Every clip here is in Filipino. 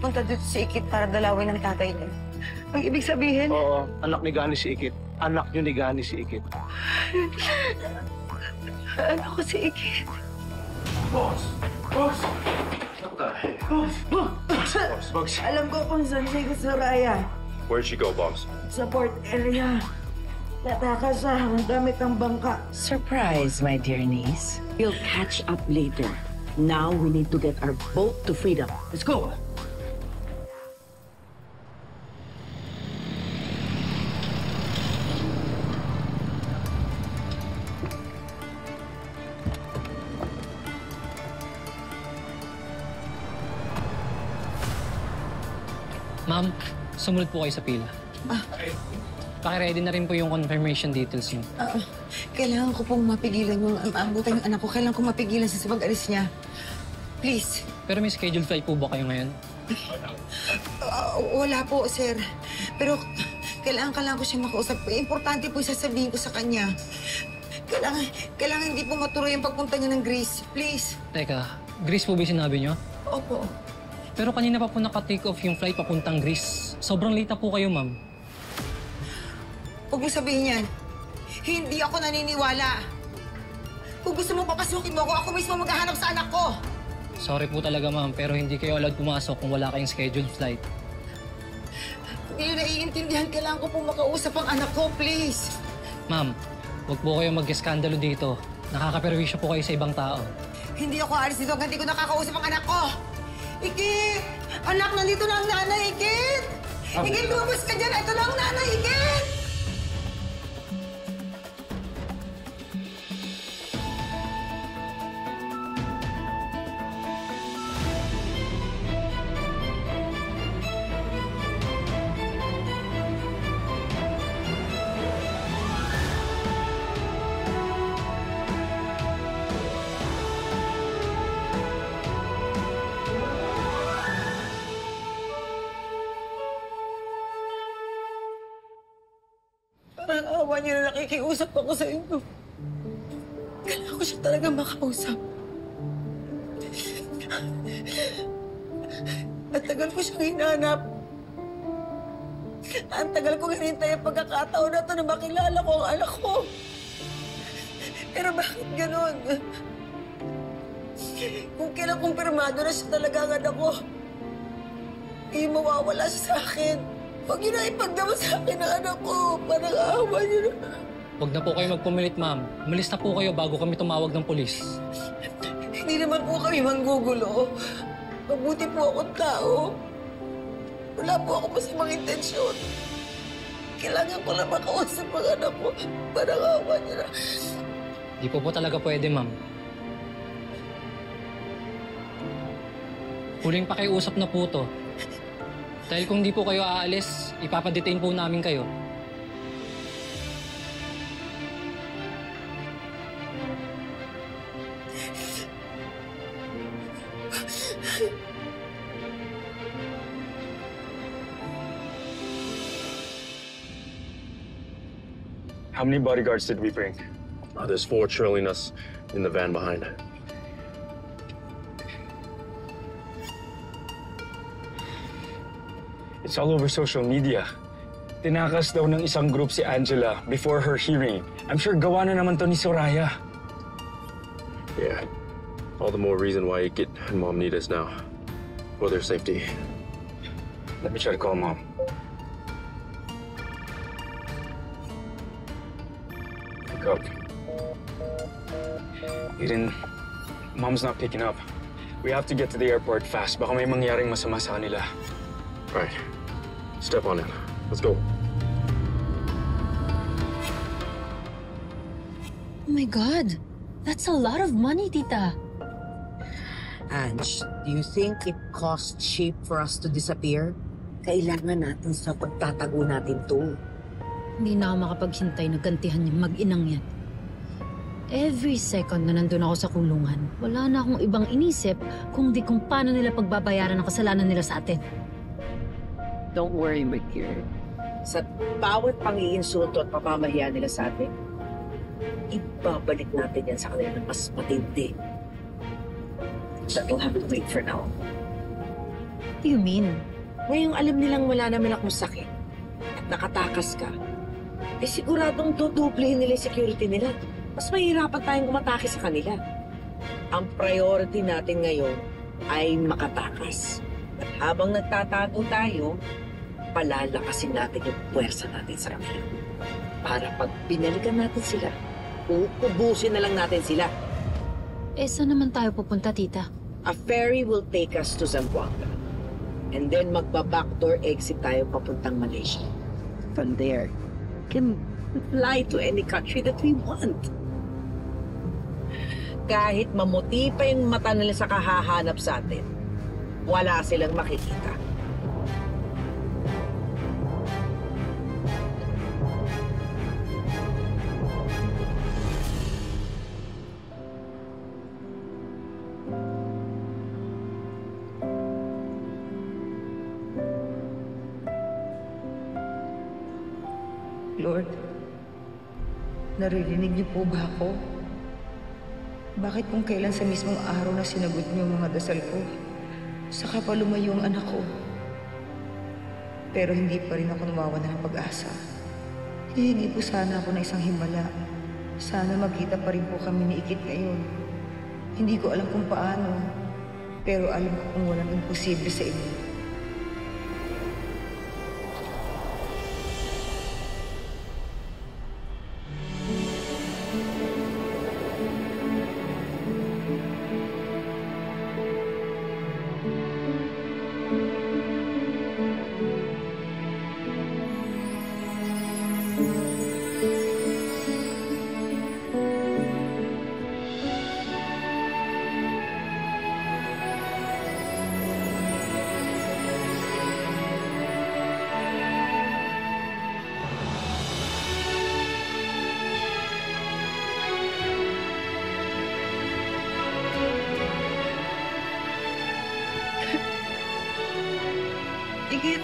nagpunta dito si Ikit para dalawin ng tatay niya. Ang ibig sabihin? Oo, anak ni Gani si Ikit. Anak niyo ni Gani si Ikit. Anak ko si Ikit. Boss! Boss! Boss! Alam ko kung saan si Soraya. Where'd she go, boss? Sa port area. Natakas siya gamit ang bangka. Surprise, my dear niece. We'll catch up later. Now we need to get our boat to freedom. Let's go! Ma'am, sumunod po kayo sa pila. Paki-ready na rin po yung confirmation details niyo. Kailangan ko pong mapigilan yung maabutan yung anak ko. Kailangan ko mapigilan sa pag-alis niya. Please. Pero may scheduled flight po ba kayo ngayon? Wala po, sir. Pero kailangan ko siya makausap. Importante po yung sasabihin ko sa kanya. Kailangan hindi po matuloy yung pagpunta niya ng Greece. Please. Teka, Greece po ba yung sinabi niyo? Opo. Pero kanina pa po naka-take off yung flight papuntang Greece. Sobrang late na po kayo, ma'am. Huwag mo sabihin yan. Hindi ako naniniwala. Kung gusto mo papasukin mo ako mismo maghahanap sa anak ko. Sorry po talaga, ma'am, pero hindi kayo allowed pumasok kung wala kayong scheduled flight. Hindi na naiintindihan. Kailangan ko pong makausap ang anak ko, please. Ma'am, huwag po kayo mag-eskandalo dito. Nakakaperwisyo po kayo sa ibang tao. Hindi ako alis dito hanggang hindi ko nakakausap ang anak ko. Ikit! Anak, nandito na ang nanay, Ikit! Ikit, lumabas ka dyan! Ito na ang nanay, Ikit! Parang awa niyo na nakikiusap ako sa inyo. Kailangan ko siya talaga makausap. At tagal ko siyang hinanap. Ang tagal ko hinintay ang pagkakataon na ito na makilala ko ang anak ko. Pero bakit ganon? Kung kailang kumpirmado na siya talaga ang anak ko, mawawala siya sa akin. Huwag niyo na ipagdama sa akin ang anak ko. Parang awa niyo na. Huwag na po kayo magpumilit, ma'am. Umalis na po kayo bago kami tumawag ng pulis. Hindi naman po kami manggugulo. Mabuti po akong tao. Wala po ako masamang intensyon. Kailangan ko lang makausap ang anak ko. Parang awa niyo na. Di po talaga pwede, ma'am. Huling pakiusap na po to. Dahil kung di po kayo aalis, ipapadetain po namin kayo. How many bodyguards did we bring? There's 4 trailing us in the van behind. It's all over social media. Tinakas daw ng isang group si Angela before her hearing. I'm sure gawa na naman to ni Soraya. Yeah. All the more reason why Ikit and Mom need us now. For their safety. Let me try to call Mom. Pick up. Eden, Mom's not picking up. We have to get to the airport fast. Baka may mangyaring masama sa kanila. Right. Step on it. Let's go. Oh my God. That's a lot of money, Tita. Ange, do you think it cost cheap for us to disappear? Kailangan natin sa pagtatago natin to. Hindi na ako makapaghintay na gantihan yung mag-inang yan. Every second na nandun ako sa kulungan, wala na akong ibang inisip kung paano nila pagbabayaran ang kasalanan nila sa atin. Don't worry, my dear. Sa bawat pang-iinsulto at papamahiya nila sa atin, ibabalik natin yan sa kanila ng mas matindi. That will have to wait for now. do you mean? Ngayong alam nilang wala naman akong sakit at nakatakas ka, eh siguradong tutuplihin nila yung security nila. Mas mahirapan tayong umatake sa kanila. Ang priority natin ngayon ay makatakas. At habang nagtatago tayo, palalakasin natin yung puwersa natin sa kanila. Para pag binalikan natin sila, uubusin na lang natin sila. Eh, saan naman tayo pupunta, tita? A ferry will take us to Zamboanga. And then magba-backdoor exit tayo papuntang Malaysia. From there, we can fly to any country that we want. Kahit mamuti pa yung mata nila sa kahahanap sa atin, wala silang makikita. Lord, naririnig niyo po ba ako? Bakit kung kailan sa mismong araw na sinagot niyo ang mga dasal ko, saka pa lumayo ang anak ko? Pero hindi pa rin ako nawawala ng pag-asa. Hihingi po sana ako ng isang himala. Sana magkita pa rin po kami ni Ikit ngayon. Hindi ko alam kung paano, pero alam ko kung walang imposible sa inyo. Ikit!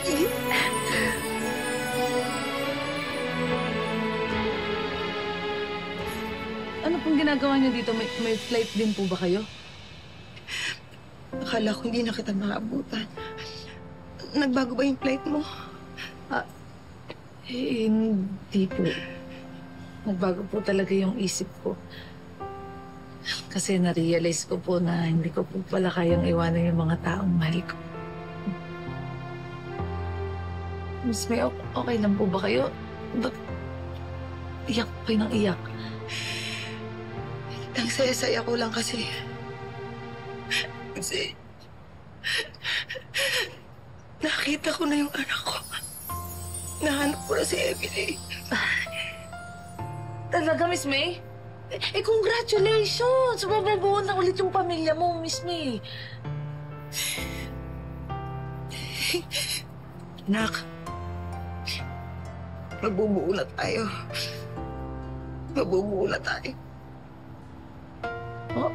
Ikit! Ano pong ginagawa niyo dito? May flight din po ba kayo? Akala ko hindi na kita maabutan. Nagbago ba yung flight mo? Hindi po. Nagbago po talaga yung isip ko. Kasi na-realize ko po na hindi ko po pala kayang iwanan yung mga taong mahal ko. Miss May, okay lang po ba kayo? Iyak pa ng iyak. Ang saya-saya ko lang kasi... nakita ko na yung anak ko. Nahanap ko na si Emily. Talaga, Miss May? Eh, congratulations! Mabubuo na ulit yung pamilya mo, Miss May. Anak, mabubuo na tayo. Mabubuo na tayo. Oh?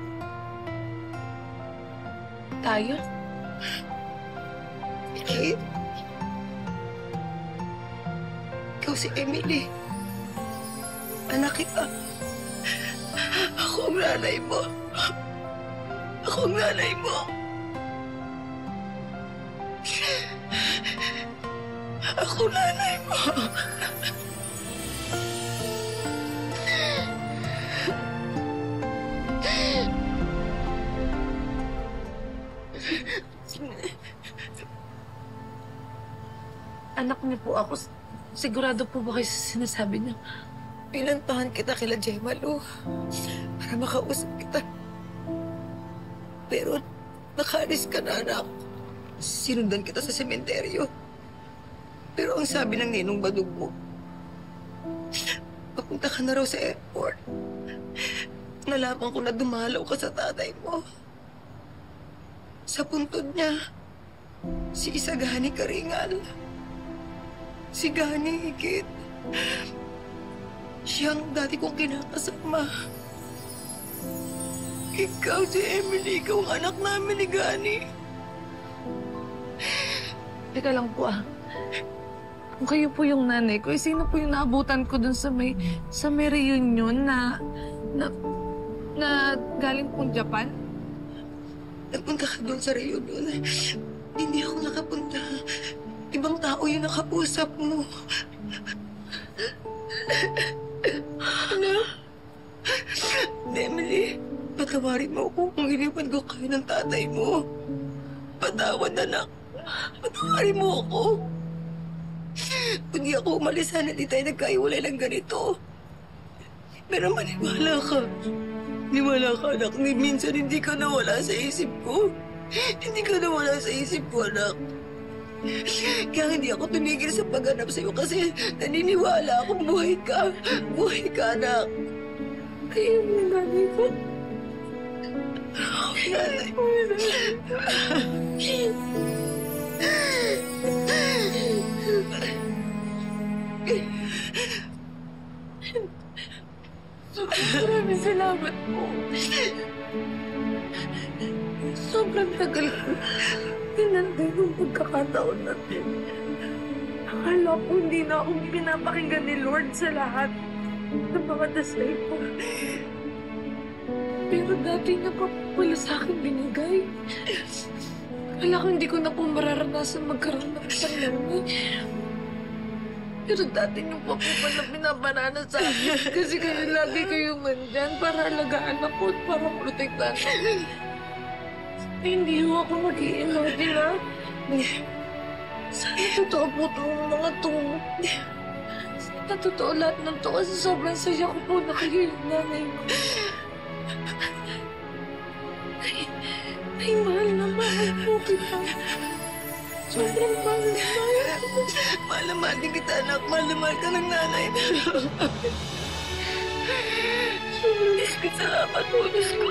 Tayo? Ikit. Ikaw si Emily. Anak kita. Ako ang nanay mo. Ako ang nanay mo. Ako nanay mo. Anak niyo po ako. Sigurado po ba kayo sa sinasabi niyo? Pinantahan kita kila Gemma, Lu. Para makausap kita. Pero nakaalis ka na, anak. Sinundan kita sa sementeryo. Pero ang sabi ng ninong badug mo, papunta ka na raw sa airport. Nalaman ko na dumalaw ka sa tatay mo. Sa puntod niya, si Isagani Karingal. Si Gani Ikit. Siyang dati kong kinakasama. Ikaw si Emily, ikaw ang anak namin ni Gani. Teka lang po Kung kayo po yung nanay ko, sino po yung naabutan ko dun sa may reunion na galing pong Japan? Nagpunta ka doon sa reunion. Hindi ako nakapunta. Ibang tao yung nakausap mo. Anak? Emily, patawarin mo ako kung iniwan ko kayo ng tatay mo. Patawad, anak. Patawarin mo ako. Kung di ako umalis, sana di tayo nagkaiwalay ng ganito. Pero maniwala ka. Maniwala ka, anak. Minsan hindi ka nawala sa isip ko. Hindi ka nawala sa isip ko, anak. Kaya hindi ako tumigil sa paghanap sa'yo kasi naniniwala akong buhay ka. Buhay ka, anak. Kayo yung nanay ko. Nanay ko. Maraming salamat po. Sobrang tagal ko. Tinanday ng pagkakataon natin. Akala ko hindi na ako pinapakinggan ni Lord sa lahat ng mga dasal ko. Pero dati niya pa pala sa akin binigay. Akala ko hindi ko na po mararanasan magkaroon ng isang nanay. Pero dati niyo pa po pala binabanana sa akin kasi kayo lagi kayo nandyan para alagaan ako at para protektahan ako. Hindi ho ako mag-i-imagine, ha? Sana totoo po itong mga to. Sana totoo lahat ng to kasi sobrang saya ko po na kayo yung nanay mo. Ay, mahal na mahal po kita. Sobrang mahal na mahal. Mahal na mahal din kita, anak. Mahal na mahal ka ng nanay. Sobrang salamat po, Diyos ko.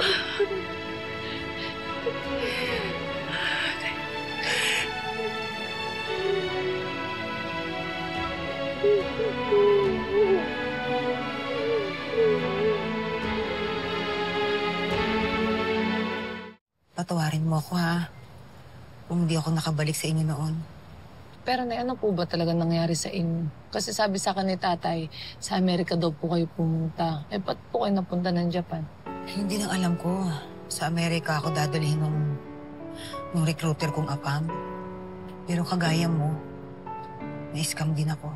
Patawarin mo ako, ha? Kung hindi ako nakabalik sa inyo noon. Pero ano po ba talaga nangyari sa inyo? Kasi sabi sa akin ni tatay, sa Amerika daw po kayo pumunta. Eh, ba't po kayo napunta ng Japan? Hindi nang alam ko. Sa Amerika ako dadalhin nung recruiter kong apam. Pero kagaya mo, na-scam din ako.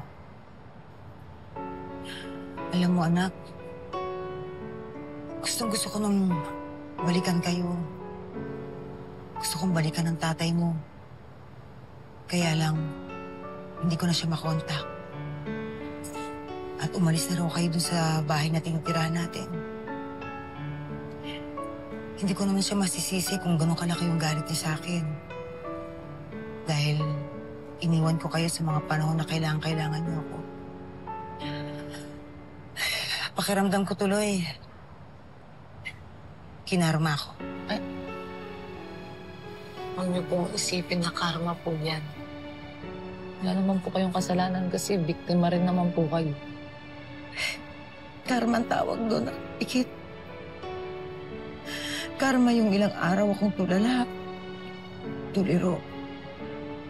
Alam mo, anak, gusto ko nung balikan kayo. Gusto kong balikan ng tatay mo. Kaya lang, hindi ko na siya makontak. At umalis na raw kayo dun sa bahay na tinitirahan natin. Hindi ko naman siya masisisi kung gano'ng kalaki yung galit niya sa akin. Dahil iniwan ko kayo sa mga panahon na kailangan niyo ako. Pakiramdam ko tuloy. Kinarma ako. Ay, huwag niyo pong isipin na karma po yan. Wala naman po kayong kasalanan kasi biktima rin naman po kayo. Karma ang tawag doon, Ikit. Karma yung ilang araw akong tulala. Tuliro.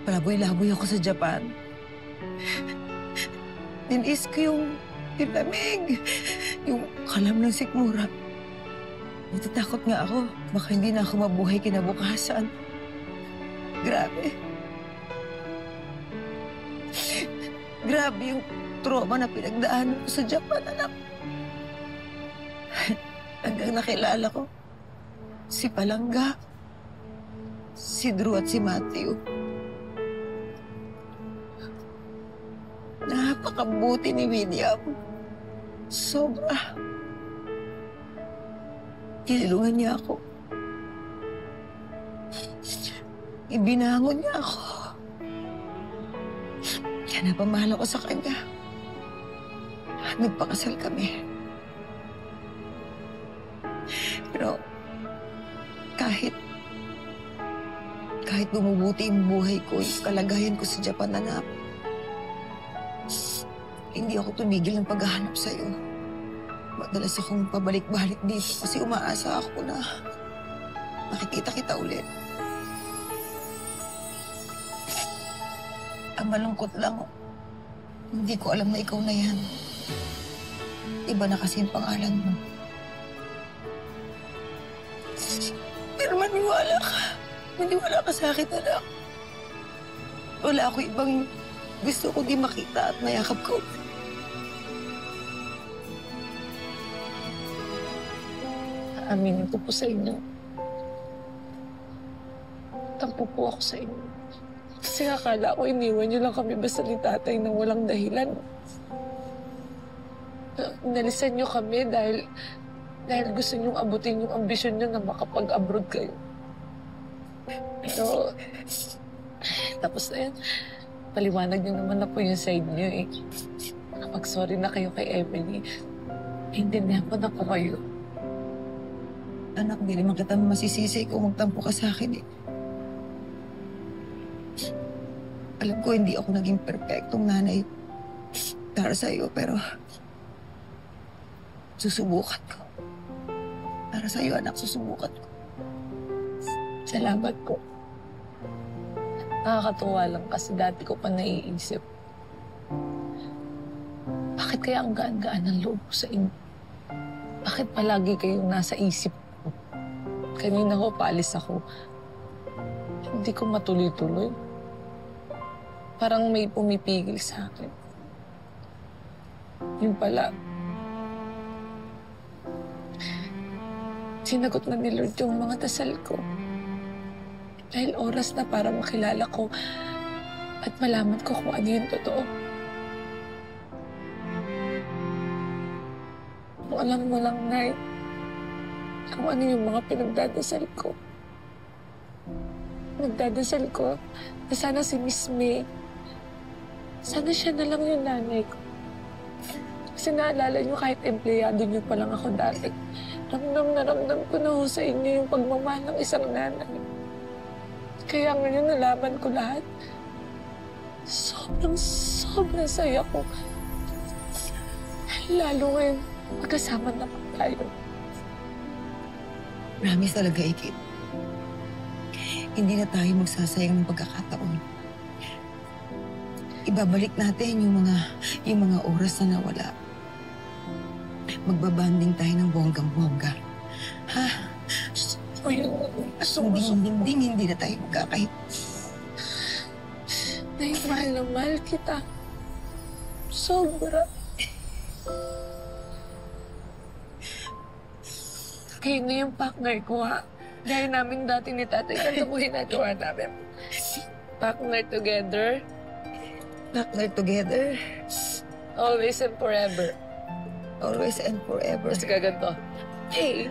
Palaboy-laboy ako sa Japan. Nilis ko yung lamig. Yung kalam ng sikmura. Natatakot nga ako. Baka hindi na ako mabuhay kinabukasan. Grabe. Grabe yung trauma na pinagdaanan ko sa Japan, anak. Hanggang nakilala ko si Palangga, si Drew at si Matthew. Napakabuti ni William. Sobra. Tinulungan niya ako. Ibinangon niya ako. Kaya napamahal ako sa kanya. Nagpakasal kami. Pero kahit bumubuti yung buhay ko, yung kalagayan ko sa Japan, anak, hindi ako tumigil ng paghahanap sa'yo. Madalas akong pabalik-balik dito kasi umaasa ako na makikita kita ulit. Ang malungkot lang, hindi ko alam na ikaw na yan. Iba na kasi yung pangalan mo. Pero maniwala Maniwala ka. Maniwala ka sa akin, anak. Wala ako ibang gusto ko di makita at mayakap ko. Aminin ko po sa inyo. Tampo po ako sa inyo. Kasi akala ko iniwan niyo lang kami basta ni tatay nang walang dahilan. Inalisan niyo kami dahil gusto niyong abutin yung ambisyon niyo na makapag-abroad kayo. Pero, tapos na yan. Paliwanag niyo naman na po yung side niyo eh. Nakapag-sorry na kayo kay Emily. Naintindihan ko na po kayo. Anak, di naman kita masisisi kung magtampo ka sa akin eh. Alam ko, hindi ako naging perpektong nanay para sa'yo, pero susubukan ko. Para sa'yo, anak, susubukan ko. Salamat po. Nakakatuwa lang kasi dati ko pa naiisip. Bakit kaya ang gaan-gaan ng loob ko sa inyo? Bakit palagi kayong nasa isip ko? Kanina ko, paalis ako. Hindi ko matuloy-tuloy. Parang may pumipigil sa akin. Yung pala, sinagot na ni Lord yung mga dasal ko. Dahil oras na para makilala ko at malaman ko kung ano yung totoo. Kung alam mo lang, Nay, kung ano yung mga pinagdadasal ko. Nagdadasal ko na sana si Miss May, sana siya na lang yung nanay ko. Kasi naalala niyo kahit empleyado niyo pa lang ako dati, ramdam na ramdam ko na ho sa inyo yung pagmamahal ng isang nanay. Kaya ngayon nalaman ko lahat. Sobrang saya ko. Lalo ngayon, magkasama na pa tayo. Promise talaga, Ikit. Hindi na tayo magsasayang ng pagkakataon. Ibabalik natin yung mga oras na nawala. Magbabanding tayo ng bonggang-bongga. Ha? Hindi na tayo magkakahit. Nay, mahal na mahal kita. Sobra. Kayo na yung partner ko, ha? Gaya namin dati ni tatay, ganito po ginagawa namin. Partner together. Partner together. Always and forever. Always and forever. Tapos gaganto. Hey!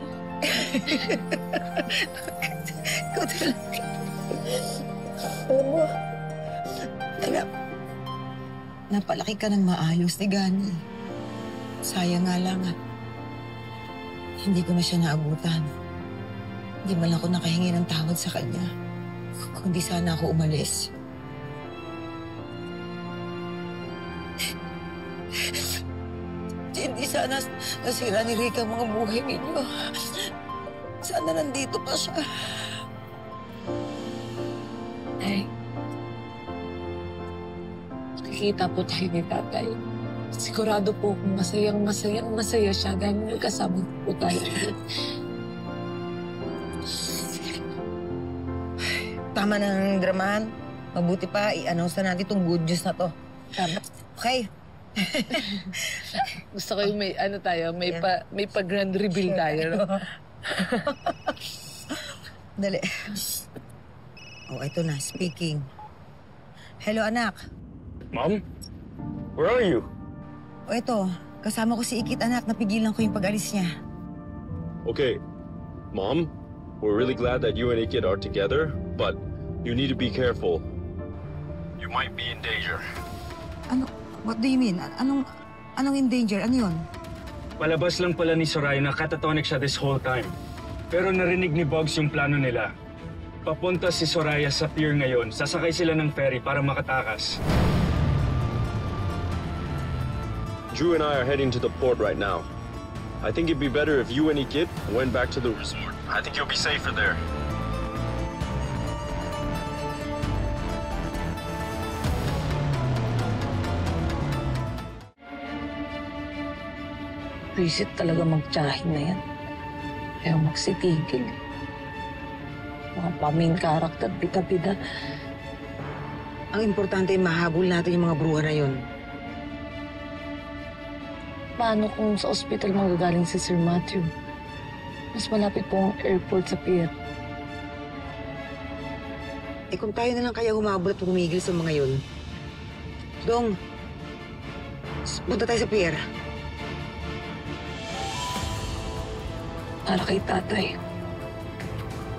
Kuto lang. Alam mo, anak, napalaki ka ng maayos ni Gani. Sayang nga lang at hindi ko na siya naabutan. Hindi man ako nakahingi ng tawad sa kanya. Kundi sana ako umalis. Hindi sana nasira ni Rica ang mga buhay ninyo. Sana nandito pa siya. Ay, nakikita po tayo ni tatay. Sigurado po kung masaya siya dahil magkasama po tayo. Tama ng dramahan. Mabuti pa, i-announce na natin itong good news na to. Tama. Okay. Gusto ko yung may pa-grand reveal tayo. No? Dali. Oh, ito na. Speaking. Hello, anak. Mom? Where are you? O ito, kasama ko si Ikit, anak. Napigilan ko yung pag-alis niya. Okay, Mom, we're really glad that you and Ikit are together, but you need to be careful. You might be in danger. Ano? What do you mean? Anong in danger? Ano yun? Palabas lang pala ni Soraya na catatonic siya this whole time. Pero narinig ni Bugs yung plano nila. Papunta si Soraya sa pier ngayon. Sasakay sila ng ferry para makatakas. Drew and I are heading to the port right now. I think it'd be better if you and Ikit went back to the resort. I think you'll be safer there. Visit talaga magtsahin na yan. Ayaw magsitigil. Mga pa-main character, bida-bida. Ang importante ay mahabol natin yung mga bruha na yun. Paano kung sa ospital manggagaling si Sir Matthew? Mas malapit po ang airport sa pier. Eh kung tayo na lang kaya humabol at humigil sa mga yun. Dong, punta tayo sa pier. Para kay tatay.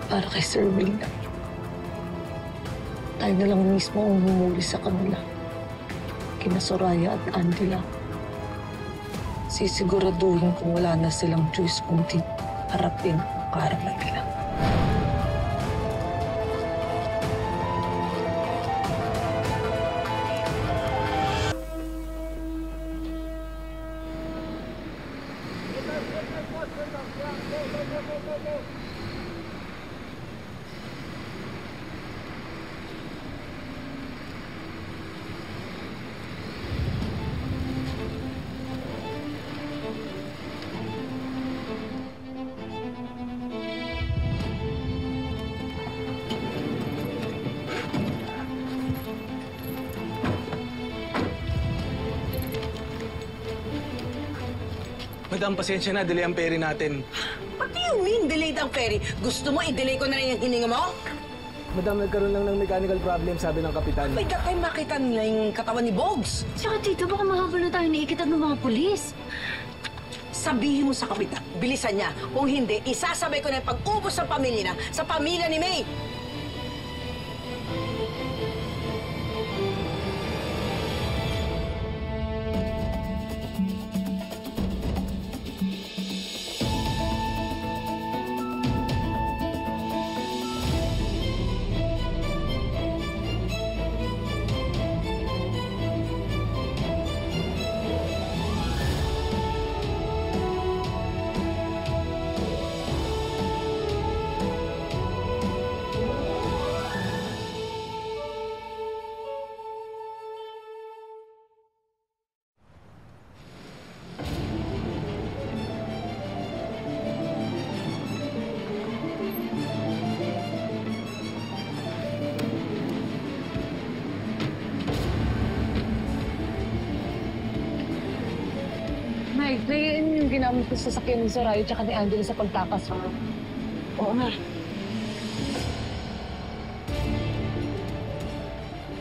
Para kay Sir William. Tayo na lang mismo ang humuli sa kanila. Kina Soraya at Angela. Sisiguraduhin kung wala na silang choice kundi harapin ang kaarapan nila. Madam, pasensya na. Delay ang peri natin. What do you mean, delayed ang ferry? Gusto mo, i-delay ko na lang yung hininga mo? Madam, nagkaroon lang ng mechanical problem, sabi ng kapitan. May that time makita nila yung katawan ni Bogs. Tsaka tito, baka mahabol na tayo niikitan ng mga pulis. Sabihin mo sa kapitan, bilisan niya. Kung hindi, isasabay ko na yung pag-ubos ng pamilya na sa pamilya ni May. Mike, naiin yung ginamit ko sa sasakyan ni Soraya at ni Angela sa pagtakas mo. Oo nga.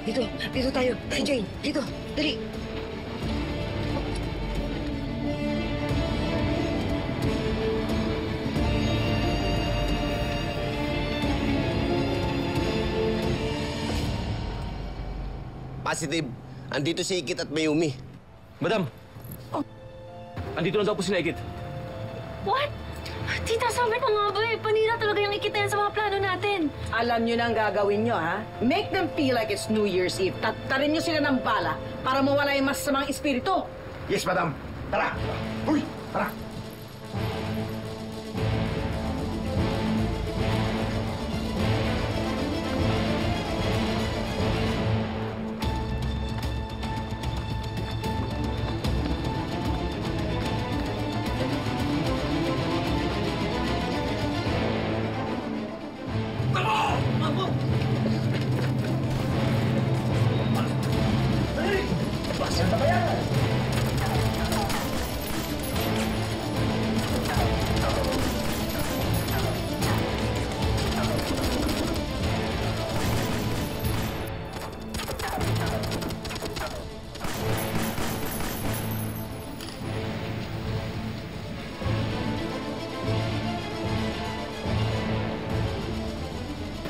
Dito tayo. Jane, dito. Dali. Positive. Andito si Ikit at Mayumi. Madam! Andito na daw po si Ikit. What? Tita, sabi ko nga ba eh, panira talaga yung ikita yan sa mga plano natin. Alam nyo na ang gagawin nyo, ha? Make them feel like it's New Year's Eve. Tattarin nyo sila ng bala para mawala yung masasamang espiritu. Yes, madam. Tara! Uy! Tara!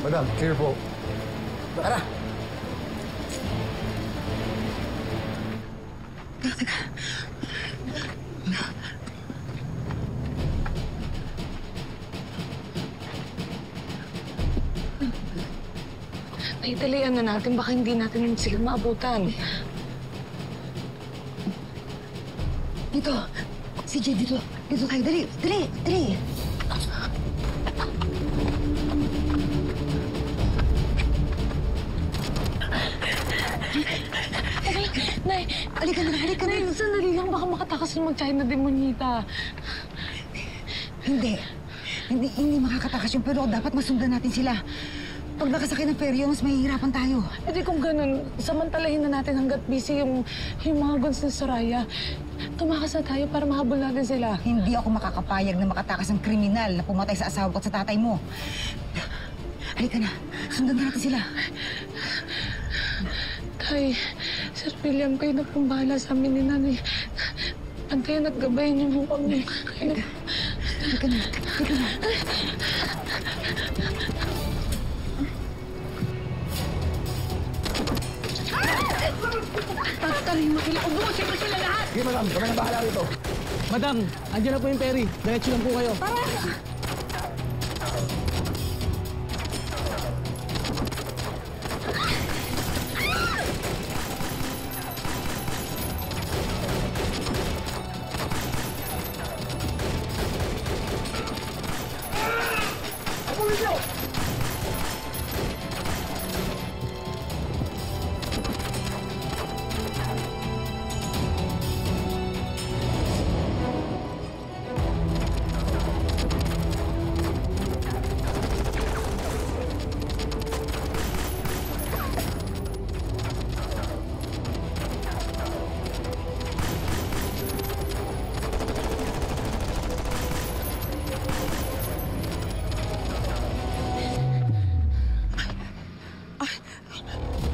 Madam, clear po. Tara. Naitalian na natin, baka hindi natin sila maabutan. Dito. Si Jay, dito. Dito tayo. Dali, dali, dali. Nay, Halika na, halika na. Nay, sandali lang, baka makatakas ng mag-China demonyita. Hindi. Hindi makakatakas yun, pero dapat masundan natin sila. Pag nakasakay ng ferry, mas mahihirapan tayo. E di kung ganun, samantalahin na natin hanggat busy yung mga guns ni Soraya. Tumakas na tayo para mahabol natin sila. Hindi ako makakapayag na makatakas ng kriminal na pumatay sa asawa ko at sa tatay mo. Halika na, sundan na natin sila. Tay, Sir William, kayo na pong bahala sa amin ni Nanay. Antayin at gabayan niyo mo kami. Halika na, halika na. Tatalin mo sila. Ubusin mo sila lahat! Sige, madam. Kami na bahala rito. Madam, andyan na po yung ferry. Diretso lang po kayo. Tara!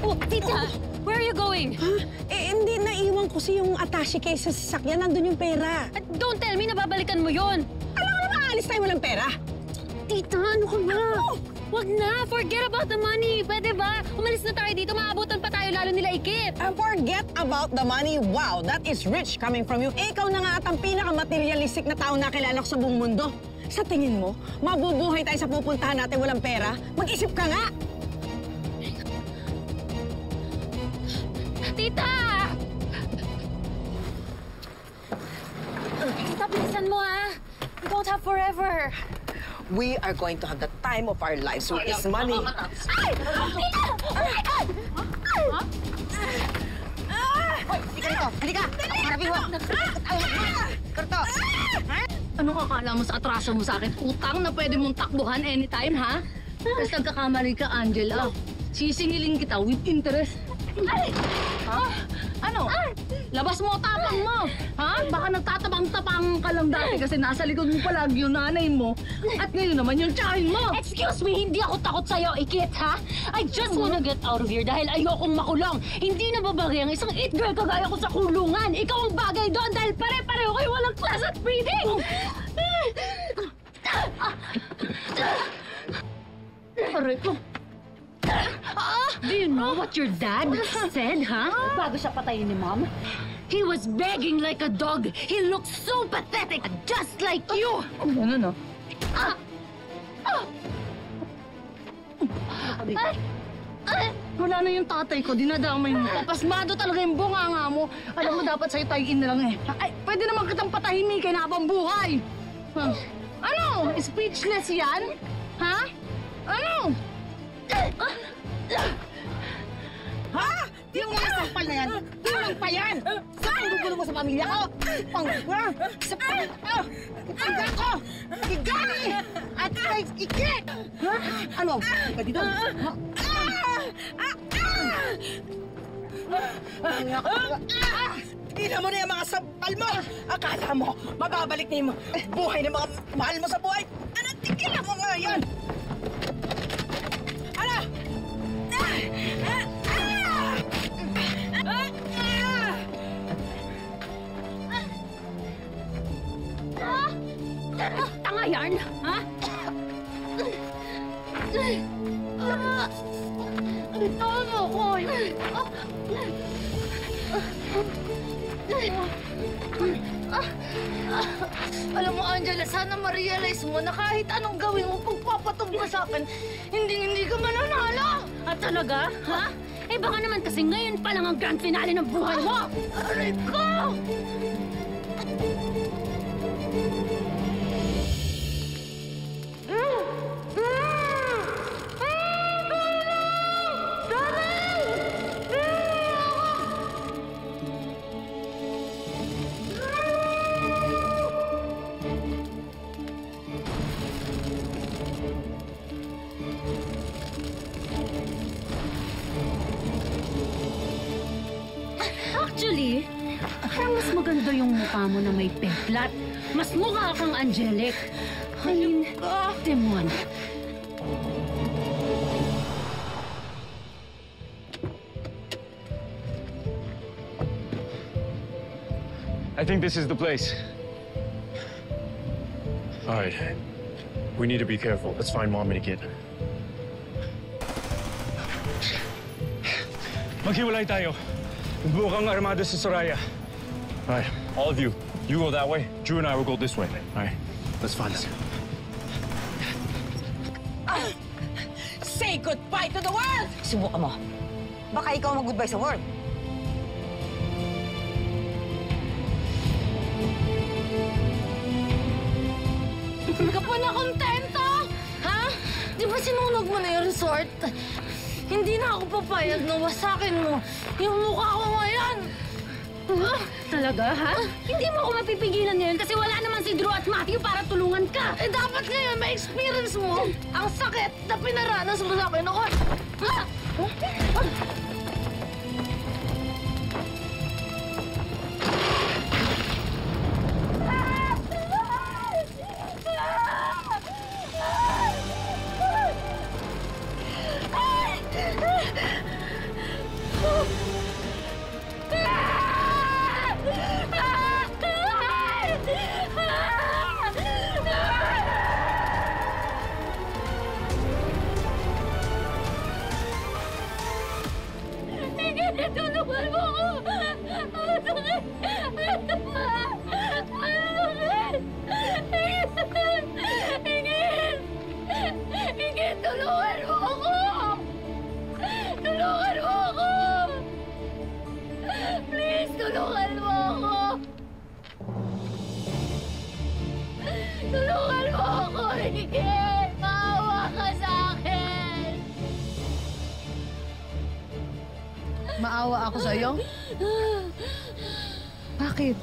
Oh, tita! Where are you going? Hindi, naiwan ko yung attache case sa sasakyan. Nandun yung pera. Don't tell me na babalikan mo yon. Alam mo na maalis tayo walang pera. Tita, ano ka ba? Wag na! Forget about the money! Pwede ba? Umalis na tayo dito, maabutan pa tayo lalo nila ikip. Forget about the money. Wow, that is rich coming from you. Ikaw na nga at ang pinaka-materialistic na tao na kilala ko sa buong mundo. Sa tingin mo, mabubuhay tayo sa pupuntahan natin walang pera? Mag-isip ka nga! Tita! Tita, bilisan mo ha! We don't have forever. We are going to have the time of our lives with this money. Ay! Tita! Oh my God! Halika rito, halika! Harapin mo! Karto! Anong akala mo sa atraso mo sa akin? Utang na pwede mong takbuhan anytime, ha? Tapos nagkakamali ka, Angela. Sisingilin kita with interest. Ay! Ha? Ano? Labas mo tapang mo! Ha? Baka nagtatabang-tapang ka lang dati kasi nasa likod mo palagi yung nanay mo. At ngayon naman yung tiyahin mo! Excuse me! Hindi ako takot sa'yo, Ikit, ha? I just wanna get out of here dahil ayokong makulong. Hindi na babagay ang isang it girl kagaya ko sa kulungan. Ikaw ang bagay doon dahil pare-pareho kayo walang class at breeding! Aray ko. Do you know what your dad said, huh? Bago siya patayin ni Mom? He was begging like a dog. He looked so pathetic, just like you. Ano no? Wala na yung tatay ko, dinadamay mo. Pasmado talaga yung bunganga mo. Alam mo, dapat sa'yo tayo na lang eh. Ay, pwede naman kitang patahimikin habang buhay. Huh? Ano? Speechless yan? Ha? Ano? Ha? Yung mga sampal na yan, kulang pa yan! Saan gugulo mo sa pamilya ko? Sa pamilya ko! Igani! At kay Ikit! Ha? Ano? Ika dito? Tingnan mo na yung mga sampal mo! Akala mo, mababalik na yung buhay ng mga mahal mo sa buhay! Ano? Tigilan mo nga yan! Ano? Tanga yan, ha? Tama ko. Alam mo, Angela, sana ma-realize mo na kahit anong gawin mo pagpapatog mo sa akin, hindi ka mananalo. At talaga, ha? Eh baka naman kasi ngayon pa lang ang grand finale ng buhay mo. Aray ko! Kaya mas maganda yung mukha mo na may peklat. Mas mukha kang angelic. Ay, Timon. I think this is the place. All right. We need to be careful. Let's find Mom and the kid. Maghiwalay tayo. Magbuo kang armado sa Soraya. All right, all of you. You go that way. Drew and I will go this way. All right, let's find them. Say goodbye to the world! Subukan mo. Baka ikaw mag-goodbye sa world. Hindi ka pa nakontento? Ha? Di ba sinunog mo na yung resort? Hindi na ako papayag na wasakin mo yung mukha ko ngayon. Talaga, ha? Hindi mo ako mapipigilan ngayon kasi wala naman si Drew at Matthew para tulungan ka. Eh, dapat ngayon ma-experience mo ang sakit na pinaranas mo sa akin. Ako, ha? Tulungan mo ako! Ingrid, tulungan mo ako! Tulungan mo ako! Please, tulungan mo ako! Tulungan mo ako, Ingrid! Maawa ka sa akin! Maawa ako sa'yo? Bakit?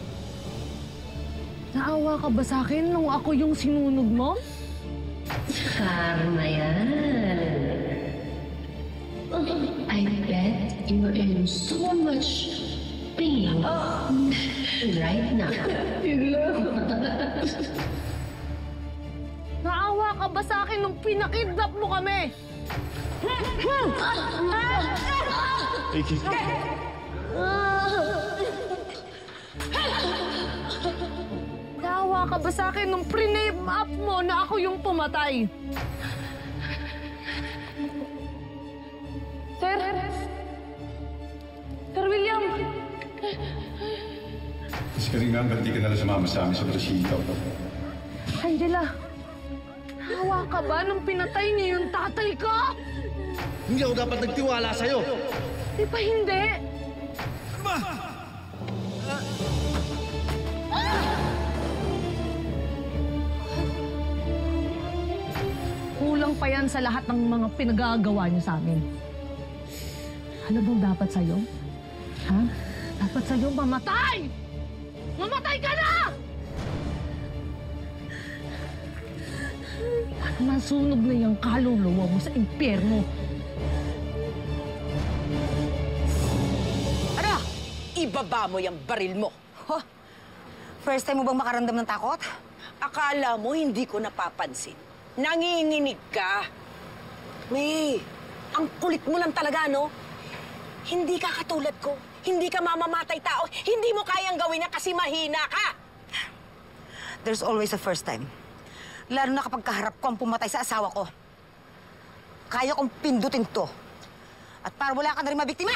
Naawa ka ba sa akin nung ako yung sinunog mo? Karma yan. I bet you're in so much pain right now. Naawa ka ba sa akin nung pinakidnap mo kami? Naawa ka ba sa akin nung pre-name up mo na ako yung pumatay? Sir William! Kasi nga, ba't di ka nalang sumama sa amin sa presinto? Angela, naawa ka ba nung pinatay niyo yung tatay ko? Hindi ako dapat nagtiwala sa'yo. Di ba hindi? Kulang pa yan sa lahat ng mga pinagagawa niyo sa amin. Ano bang dapat sa'yo? Ha? Dapat sa'yo mamatay! Mamatay ka na! Para masunog na yung kaluluwa mo sa impyerno. Ano? Ibaba mo yung baril mo. Huh? First time mo bang makaramdam ng takot? Akala mo hindi ko napapansin. Nanginginig ka. May, ang kulit mo lang talaga, no? Hindi ka katulad ko. Hindi ka mamamatay tao. Hindi mo kayang gawin niya kasi mahina ka. There's always a first time. Lalo na kapag kaharap ko ang pumatay sa asawa ko. Kaya kong pindutin to. At para wala ka na rin mabiktima.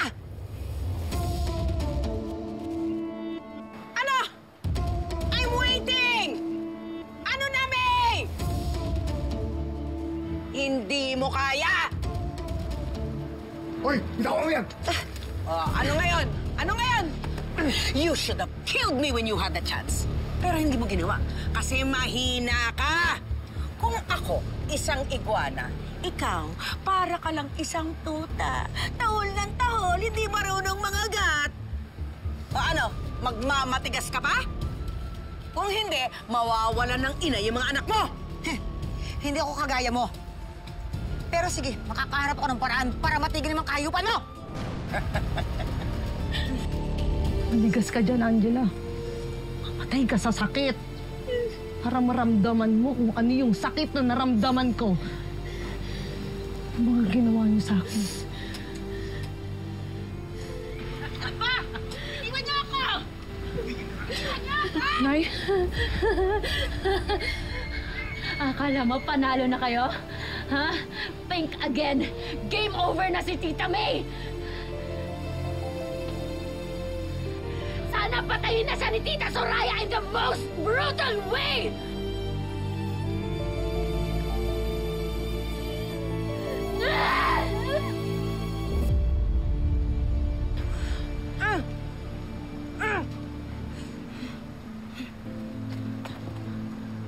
Ano? I'm waiting! Ano na, May? Hindi mo kaya! Hoy! Bitawan mo yan! Ano ngayon? Ano ngayon? You should have killed me when you had the chance. Pero hindi mo ginawa kasi mahina ka. Kung ako, isang iguana, ikaw, para ka lang isang tuta. Tahol ng tahol, hindi marunong mangagat. O ano, magmamatigas ka pa? Kung hindi, mawawalan ng ina yung mga anak mo. Hindi ako kagaya mo. Pero sige, makakaharap ako ng paraan para matigil ng kahayupan mo. Maligas ka dyan, Angela. Mamatay ka sa sakit. Para maramdaman mo kung ano yung sakit na naramdaman ko. Ang mga ginawa niyo sa akin. Pa! Iwan niyo ako! Nay? Akala mo panalo na kayo? Ha? Think again. Game over na si Tita May! Sana patayin na siya ni Tita Soraya in the most brutal way!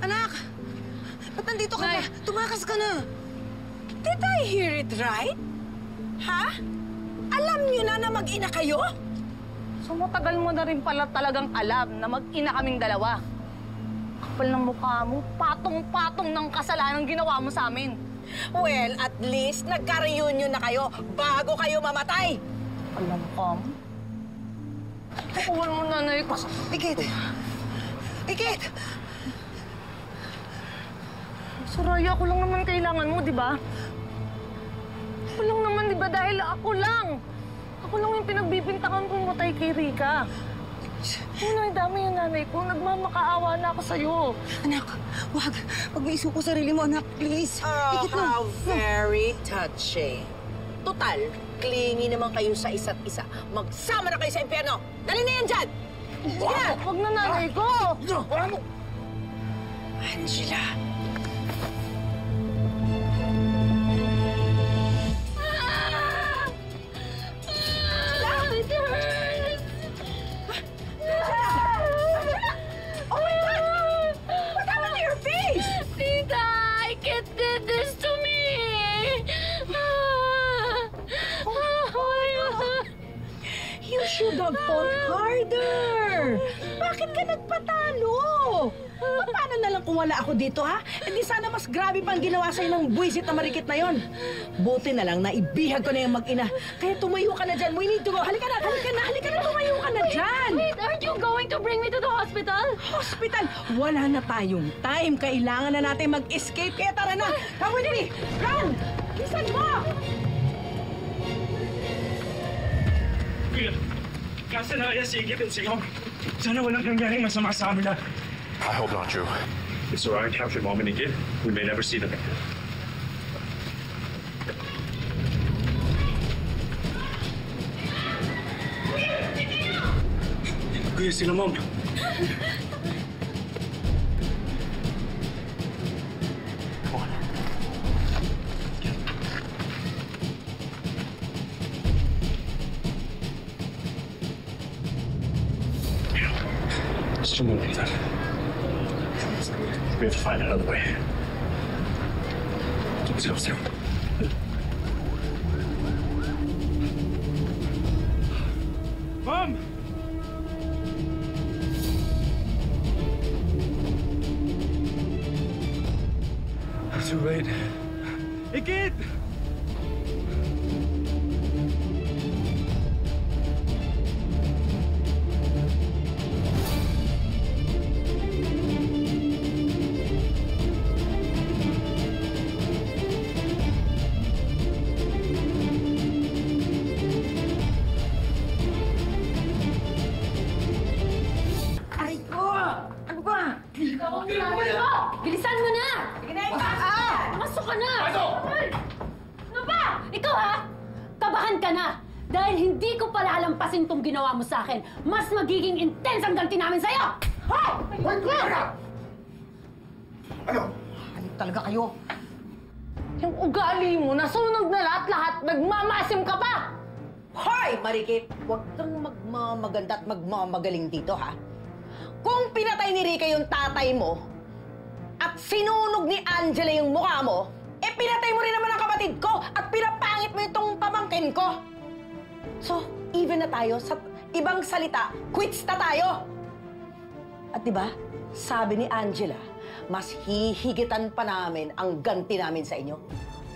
Anak! Ba't nandito ka ba? Tumakas ka na! Did I hear it right? Ha? Alam niyo na mag-ina kayo? So matagal mo na rin pala talagang alam na mag-ina kaming dalawa. Kapal ng mukha mo, patong-patong ng kasalanan ginawa mo sa amin. Well, at least nagka-reunion na kayo bago kayo mamatay. Alam ko. Tukuhan mo, nanay ko. Ikit! Ikit! Soraya, ako lang naman kailangan mo, di ba? Ako lang naman, di ba? Dahil ako lang. Ako lang yung pinagbibintangan kong matay kay Rika. Nay, dami yung nanay ko. Nagmamakaawa na ako sa'yo. Anak, wag. Pag may isuko sarili mo, anak, please. Oh, how very touching. Total, clingy naman kayo sa isa't isa. Magsama na kayo sa impyerno. Dali na yan dyan! Sige na! Huwag na, nanay ko! Angela. Should have fought harder! Bakit ka nagpatalo? Paano na lang kung wala ako dito, ha? E di sana mas grabe pang ginawa sa'yo ng buwisit na marikit na yon. Buti na lang na ibihag ko na yung mag-ina. Kaya tumayo ka na dyan. We need to go. Halika na, tumayo ka na dyan. Wait, aren't you going to bring me to the hospital? Hospital? Wala na tayong time. Kailangan na natin mag-escape. Kaya tara na. Come with me. Run! Lisan mo! Kasan na kaya si Igit at si Yong? Sana walang nangyaring masama sa amin na. I hope not, Drew. If Soraya captured Mom and Igit, we may never see them again. Kuya, sila Mom. Just move like that. We have to find another way. Let's go through. Mom! Too late. Igit! Bilisan mo na! Masok ka na! Ano ba? Ikaw ha? Kabahan ka na! Dahil hindi ko palalampasin tong ginawa mo sa akin. Mas magiging intense ang ganti namin sa'yo! Hoy! Wag ka! Ano? Ano talaga kayo? Yung ugali mo, nasunog na lahat-lahat, nagmamasim ka pa! Hoy, Marikit! Huwag kang magmamaganda at magmamagaling dito, ha? Kung pinatay ni Rika yung tatay mo, at sinunog ni Angela yung mukha mo, eh pinatay mo rin naman ang kapatid ko at pinapangit mo itong pamangkin ko. So, even na tayo. Sa ibang salita, quits na tayo. At diba, sabi ni Angela, mas hihigitan pa namin ang ganti namin sa inyo.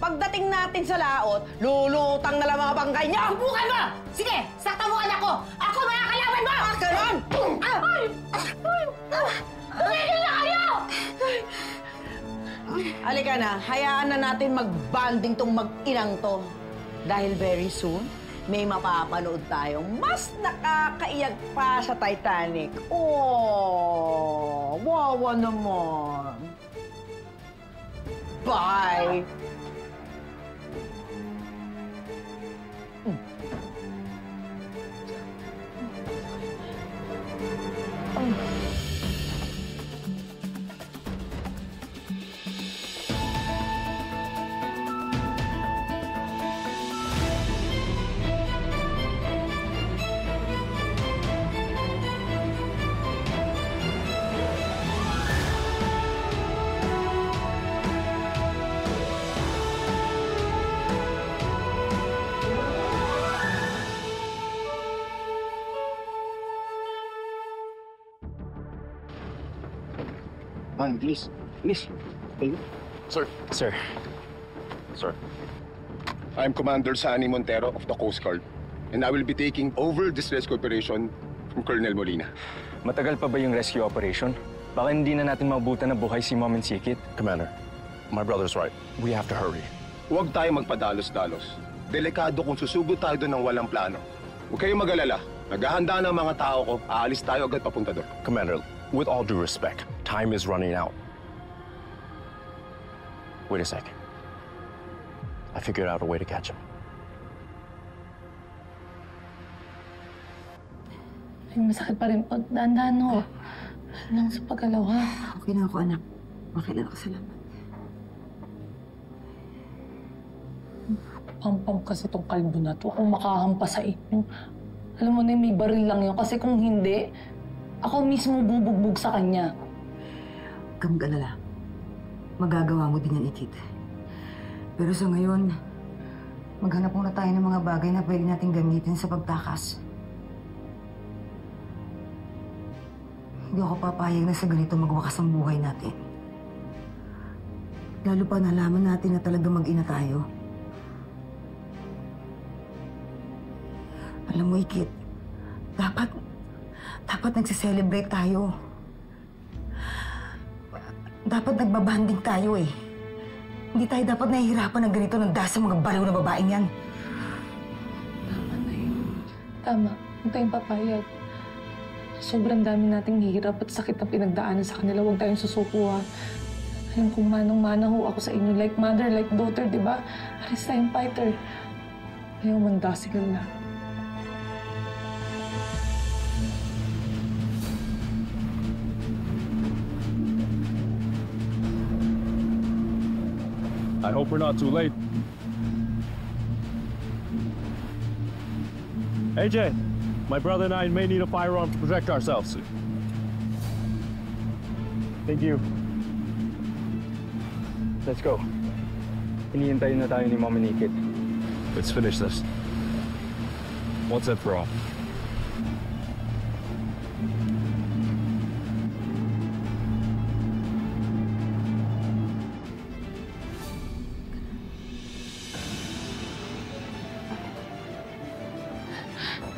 Pagdating natin sa laot, lulutang na lang mga bangkay niya! Subukan mo! Sige, sakta mo anak ko! Ako makakalaban Tigil mo! Ganon! Ay! Tumigil na kayo! Halika na, hayaan na natin mag-banding tong mag-inang to. Dahil very soon, may mapapanood tayong mas nakakaiyak pa sa Titanic. Oh, wawa naman. Bye! Man, please. Please. Hey. Sir. Sir. Sir. I'm Commander Sani Montero of the Coast Guard, and I will be taking over this rescue operation from Colonel Molina. Matagal pa ba yung rescue operation? Baka hindi na natin mabutan na buhay si Mom and Sikit. Commander, my brother's right. We have to hurry. Huwag tayo magpadalos-dalos. Delikado kung susubot tayo doon ng walang plano. Huwag kayong mag-alala. Naghahanda ng mga tao ko. Aalis tayo agad papunta doon. Commander, with all due respect, time is running out. Wait a second. I figured out a way to catch him. Ay, masakit pa rin po. Dahan-dahan ho. Lang sa paggalaw, ha? Okay na ako, anak. Makilan ako, salamat. Pampam kasi tong kalbo na to. Kung makahampas sa inyo. Alam mo na, may baril lang yun. Kasi kung hindi, ako mismo bubugbog sa kanya. Huwag kang mag-alala. Magagawa mo din yan, Ikit. Pero sa ngayon, maghanap muna tayo ng mga bagay na pwede natin gamitin sa pagtakas. Hindi ako papayag na sa ganito magwakas ang buhay natin. Lalo pa nalaman natin na talaga mag-ina tayo. Alam mo, Ikit, dapat nagsiselebrate tayo. Dapat nagbabanding tayo eh. Hindi tayo dapat nahihirapan ng ganito ng dahil sa mga baliw na babaeng yan. Tama na yun. Tama. Huwag tayong papayag. Sobrang dami nating hirap at sakit na pinagdaanan sa kanila. Huwag tayong susuko, ha. Alam kong manong-mana ho ako sa inyo. Like mother, like daughter, di ba? Alis tayong fighter. Ayaw mandasigal na. I hope we're not too late. AJ, my brother and I may need a firearm to protect ourselves. Thank you. Let's go. Hinihintay na tayo ni Mom and Ikit. Let's finish this. Once and for all.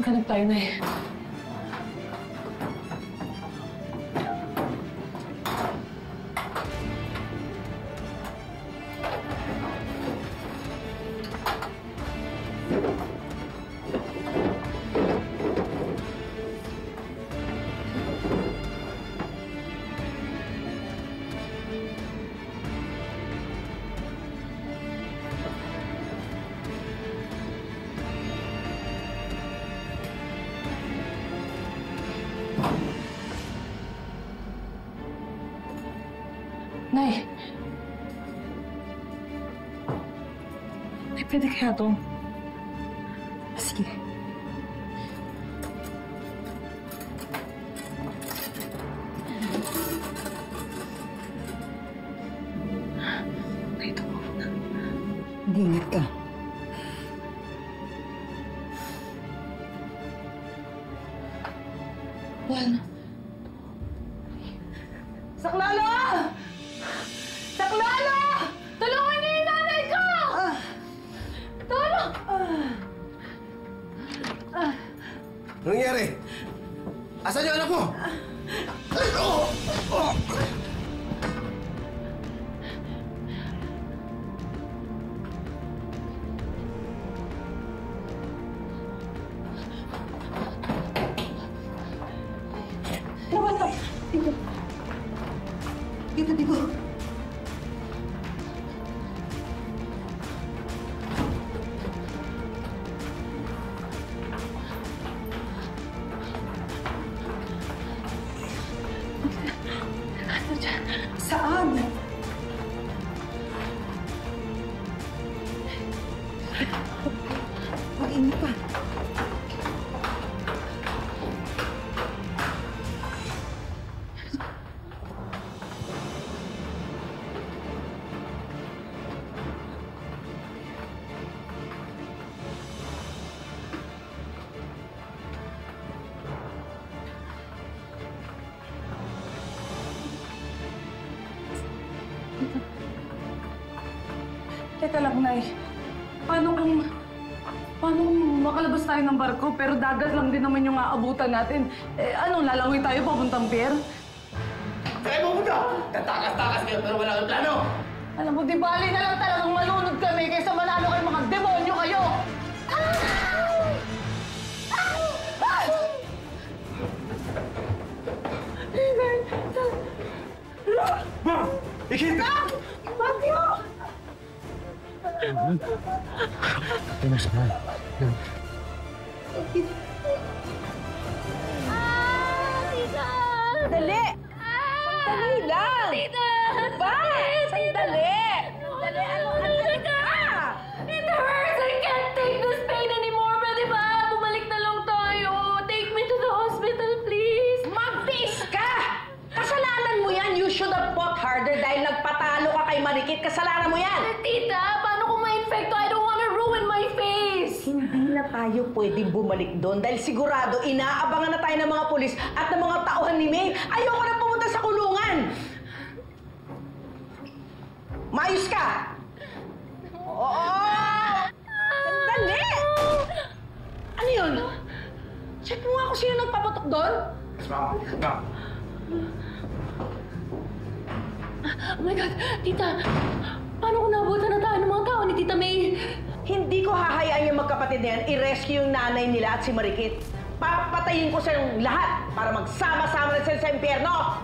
Maghanap tayo na eh. Nay. Nay, pwede kaya to? Sige. Nay, ito mo na. Mag-ingat ka. Well. Saklalo! Saklalo! Tulungan niyo yung nanay ko! Tulong! Ano nangyari? Asan yung anak mo? Dito. Saan? Mainit pa. Teka lang, Nay. Paano kung makalabas tayo ng barko pero dagat lang din naman yung aabutan natin? Lalangoy tayo papuntang pier? Saan mo punta? Tatakas-takas kayo pero wala kang plano. Alam mo, di bali na lang talagang malunod kami kaysa manalo kayo mga demonyo kayo! Ma! Ikit! Matthew! Tita! Sandali! Sandali lang! Tita! Ba? Sandali! Sandali! Ano ka? It hurts! I can't take this pain anymore! Pwede ba? Bumalik na lang tayo! Take me to the hospital, please! Mag-bis ka! Kasalanan mo yan! You should have fought harder dahil nagpatalo ka kay Marikit. Kasalanan mo yan! Tita, paano kung ma-infecto? I don't wanna ruin my face! Hindi na tayo pwedeng bumalik doon dahil sigurado inaabangan na tayo ng mga pulis at ng mga tauhan ni May. Ayoko na pumunta sa kulungan! Maayos ka! Oo! Sandali! Ano yun? Check mo nga kung sino nagpapatok doon. Yes, ma'am. Ma'am. Oh my God! Tita, paano kung naabutan na tayo ng mga tao ni Tita May? Hindi ko hahayaan yung magkapatid na yan i-rescue yung nanay nila at si Marikit. Papatayin ko sa yung lahat para magsama-sama na sila sa impyerno!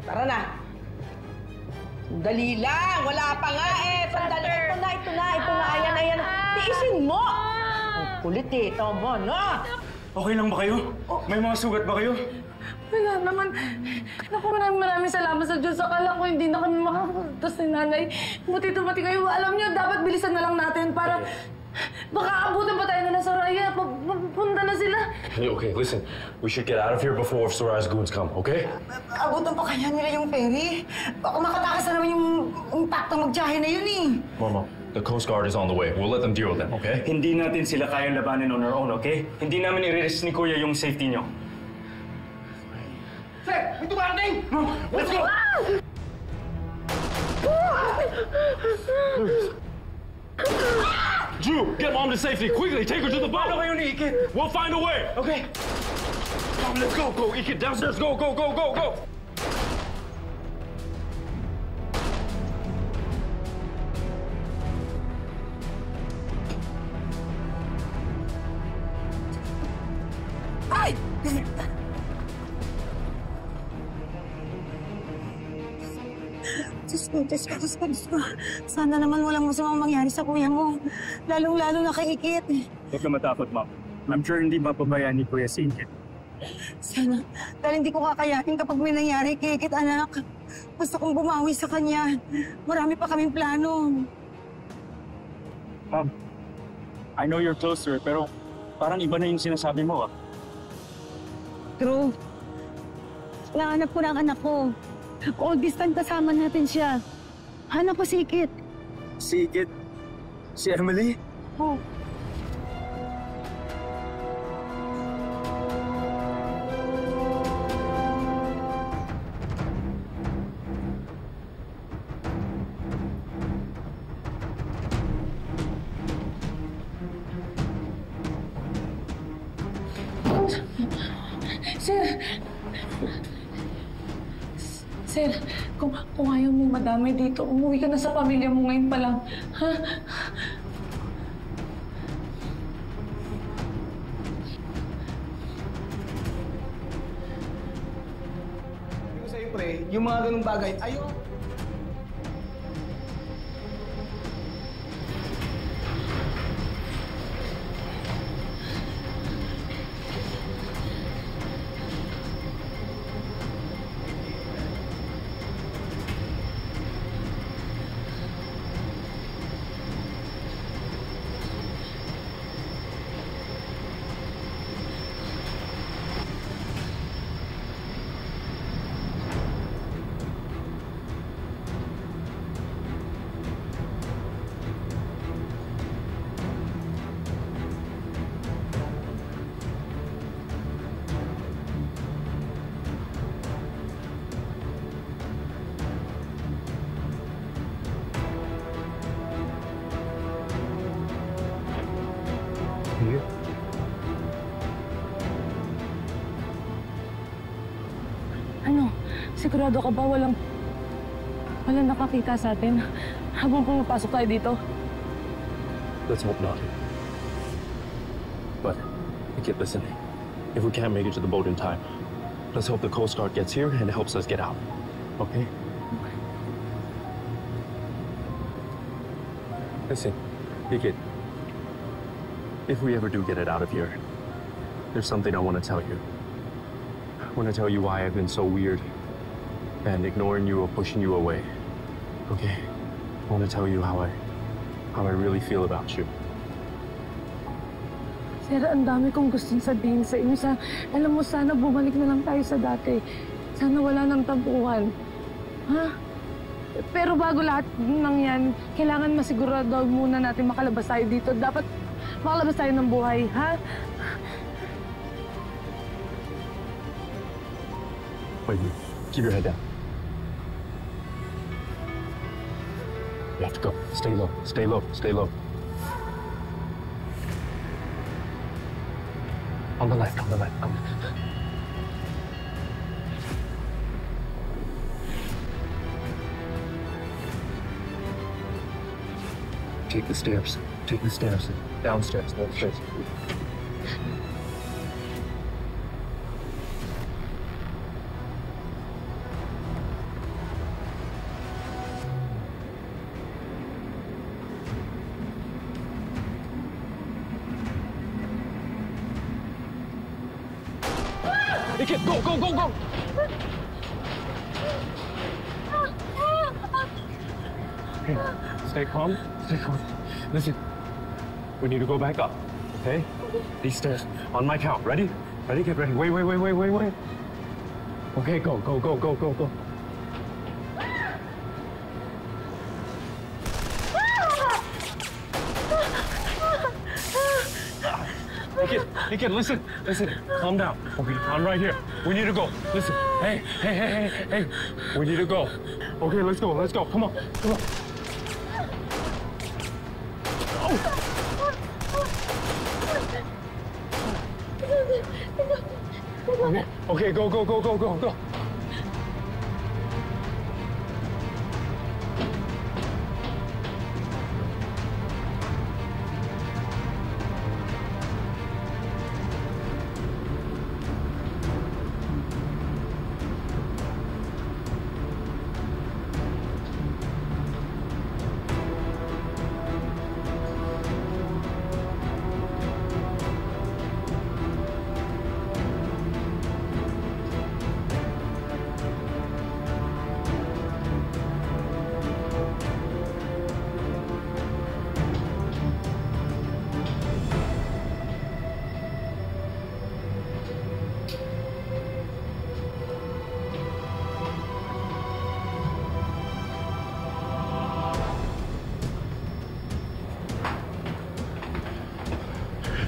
Tara na! Sandali lang! Wala pa nga eh! Sandali! Ito na! Ayan! Tiisin mo! Ang kulit eh! Tama na! Okay lang ba kayo? May mga sugat ba kayo? Wala naman. Naku, maraming salamat sa Diyos. Akala ko hindi na kami makapuntas ni Nanay. Buti tumati kayo. Alam niyo, dapat bilisan na lang natin para baka abutin pa tayo na Soraya. Punta na sila. Hey, okay, listen. We should get out of here before Soraya's goons come, okay? Abutan pa kaya nila yung ferry? Baka makatakas na naman yung impactong magtiyahe na yun eh. Mama, the Coast Guard is on the way. We'll let them deal with them, okay? Hindi natin sila kayang labanin on our own, okay? Hindi namin i-risk ni Kuya yung safety niyo. Fred, may tumarating! Let's go! Drew, get Mom to safety! Quickly, take her to the boat! Paano kayo ni Ikit? We'll find a way! Okay. Mom, let's go! Go, Ikit, downstairs! Go! Ay! Diyos ko. Sana naman walang masamang mangyari sa kuya mo. Lalong-lalo na kay Ikit. Huwag ka matakot, ma'am. I'm sure hindi mapabayaan ni Kuya si Ikit. Sana. Dahil hindi ko kakayanin kapag may nangyari kay Ikit, anak. Basta kong bumawi sa kanya. Marami pa kaming plano. Ma'am, I know you're close to her, pero parang iba na yung sinasabi mo, ah. True. Nahanap ko na ang anak ko. All this time kasama natin siya. Hanap ko si Ikit. Si Ikit? Si Emily? Oh. Sir! Sir, kung ayaw mong madamay dito, umuwi ka na sa pamilya mo ngayon pa lang. Ha? Yung sa'yo, pre, yung mga ganung bagay, ayaw. Ano? Sigurado ka ba walang nakakita sa atin habang pumapasok tayo dito? Let's hope not. But, Ikit, listen. If we can't make it to the boat in time, let's hope the Coast Guard gets here and helps us get out. Okay? Listen, Ikit. If we ever do get it out of here, there's something I want to tell you. I want to tell you why I've been so weird and ignoring you or pushing you away. Okay? I want to tell you how I really feel about you. Sir, ang dami kong gustong sabihin sa inyo. Alam mo, sana bumalik na lang tayo sa dati. Sana wala nang tampuhan. Ha? Pero bago lahat ng yan, kailangan masigurado muna natin makalabas tayo dito. Dapat makalabas tayo ng buhay, ha? Wait, keep your head down. You have to go. Stay low, stay low, stay low. On the left, on the left. Take the stairs. Take the stairs. Downstairs, downstairs. Ikit, go, go, go, go! Okay, stay calm, stay calm. Listen, we need to go back up, okay? These stairs, on my count. Ready? Ready? Get ready. Wait, wait, wait, wait, wait, wait. Okay, go, go, go, go, go, go. Ikit, listen, listen, calm down. Okay, I'm right here. We need to go. Listen, hey, hey, hey, hey, hey. We need to go. Okay, let's go, let's go. Come on, come on. Okay, okay, go, go, go, go, go, go.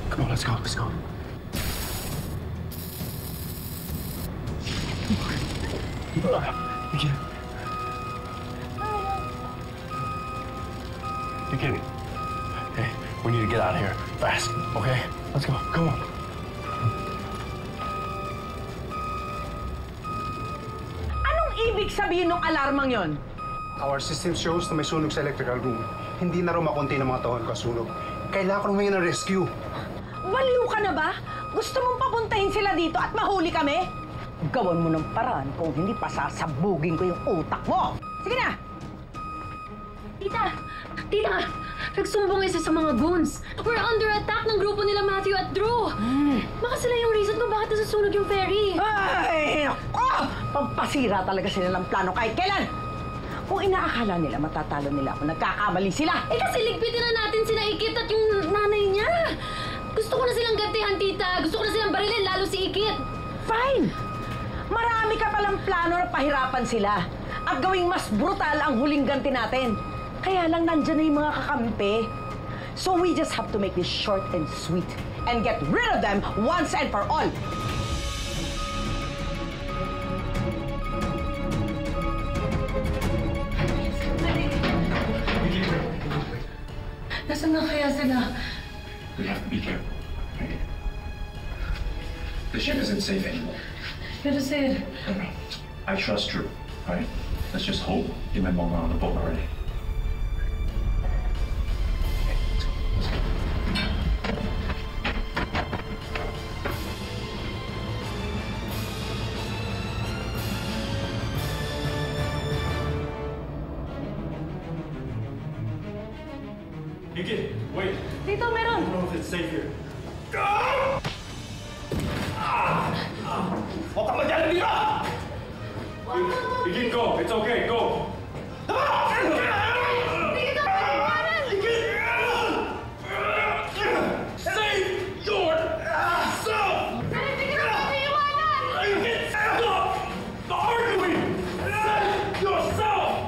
Come on, let's go, let's go. You get it. Hey, we need to get out of here fast, okay? Let's go, come on. sabihin ng alarmang yon? Our system shows na may sunog sa electrical room. Hindi na raw makontain ng mga tao ng kasunog. Kailangan ko humingi ng rescue. Baliw ka na ba? Gusto mong papuntahin sila dito at mahuli kami? Gawan mo ng paraan kung hindi pa sasabugin ko yung utak mo. Sige na! Tita! Nagsumbong isa sa mga goons. We're under attack ng grupo nila Matthew at Drew. Baka sila yung reason kung bakit nasusunog yung ferry. Ay, nako! Pampasira talaga sila ng plano kahit kailan. Kung inaakala nila matatalo nila ako, nagkakamali sila. Eh kasi ligpitin na natin sila Ikit at yung nanay niya. Gusto ko na silang gantihan, tita. Gusto ko na silang barilin, lalo si Ikit. Fine! Marami ka palang plano na pahirapan sila at gawing mas brutal ang huling ganti natin. Kaya lang nandyan na yung mga kakampi. So we just have to make this short and sweet and get rid of them once and for all. Nasaan na kaya sila? We have to be careful. Right? The ship isn't safe anymore. Pero sir... I trust Drew. Right? Let's just hope he may move on the boat already. Ikit, wait. Dito, meron! I don't know if it's safe here. Huwag ka madyan dito! Ikit, go! It's okay, go! Save yourself! Ikit, stop! The arguing! Save yourself!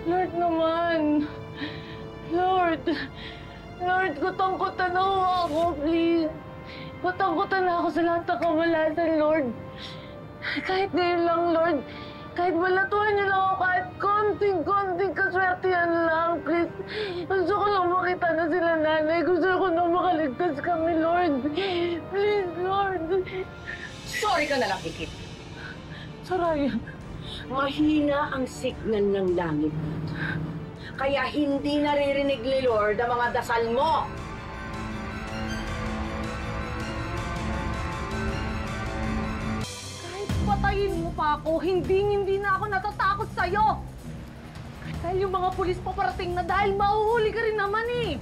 Lord naman. Lord, kutang-kutan na ako, please. Kutang-kutan na ako sa lahat ng kamalasan, Lord. Kahit ngayon lang, Lord. Kahit malatuhan niyo lang ako, kahit konting kaswertihan lang, please. Gusto ko lang makita na sila nanay. Gusto ko na makaligtas kami, Lord. Please, Lord. Sorry ka na lang, Ikit. Soraya. Mahina ang signal ng langit. Kaya hindi naririnig ni Lord ang mga dasal mo. Kahit patayin mo pa ako, hindi na ako natatakot sa'yo. Dahil yung mga pulis paparating na dahil mahuhuli ka rin naman eh.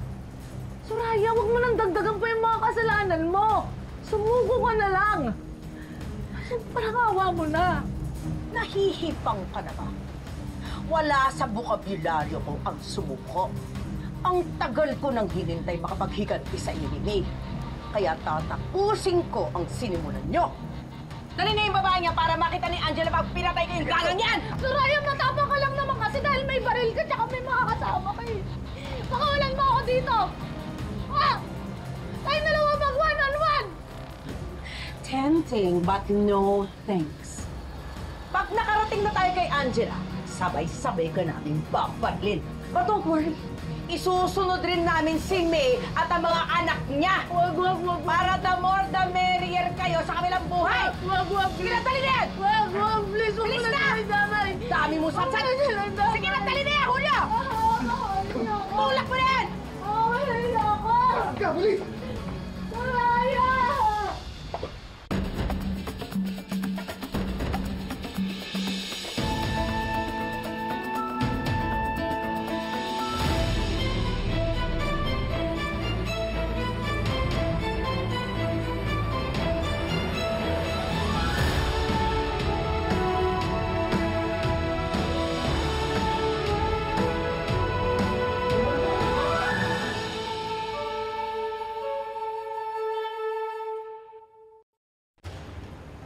Soraya, huwag mo nang dagdagan pa yung mga kasalanan mo. Sumuko ka na lang. Parang awa mo na. Nahihipang ka na ba? Wala sa bukabularyo ko ang sumuko. Ang tagal ko nang hinintay makapaghiganti sa inyo ni May. Kaya tatapusin ko ang sinimulan nyo. Dali na yung babae niya para makita ni Angela pag pinatay ko yung gagang yan! Soraya, matapang ka lang naman kasi dahil may baril ka tsaka may mga kasama kayo. Pakawalan mo ako dito! Ah! Tayo dalawa mag one-on-one! anything but no thanks. Pag nakarating na tayo kay Angela, sabay-sabay ka namin babalin. But don't worry, isusunod rin namin si May at ang mga anak niya. Wag. Para the more the merrier kayo sa kabilang buhay. Wag. Sige na, tali na yan! Wag, please, wag mo na damay. Dami mo satsat! Sige na, tali na yan, Julio! Tulak mo na yan! Wala ako! Bilis! Soraya!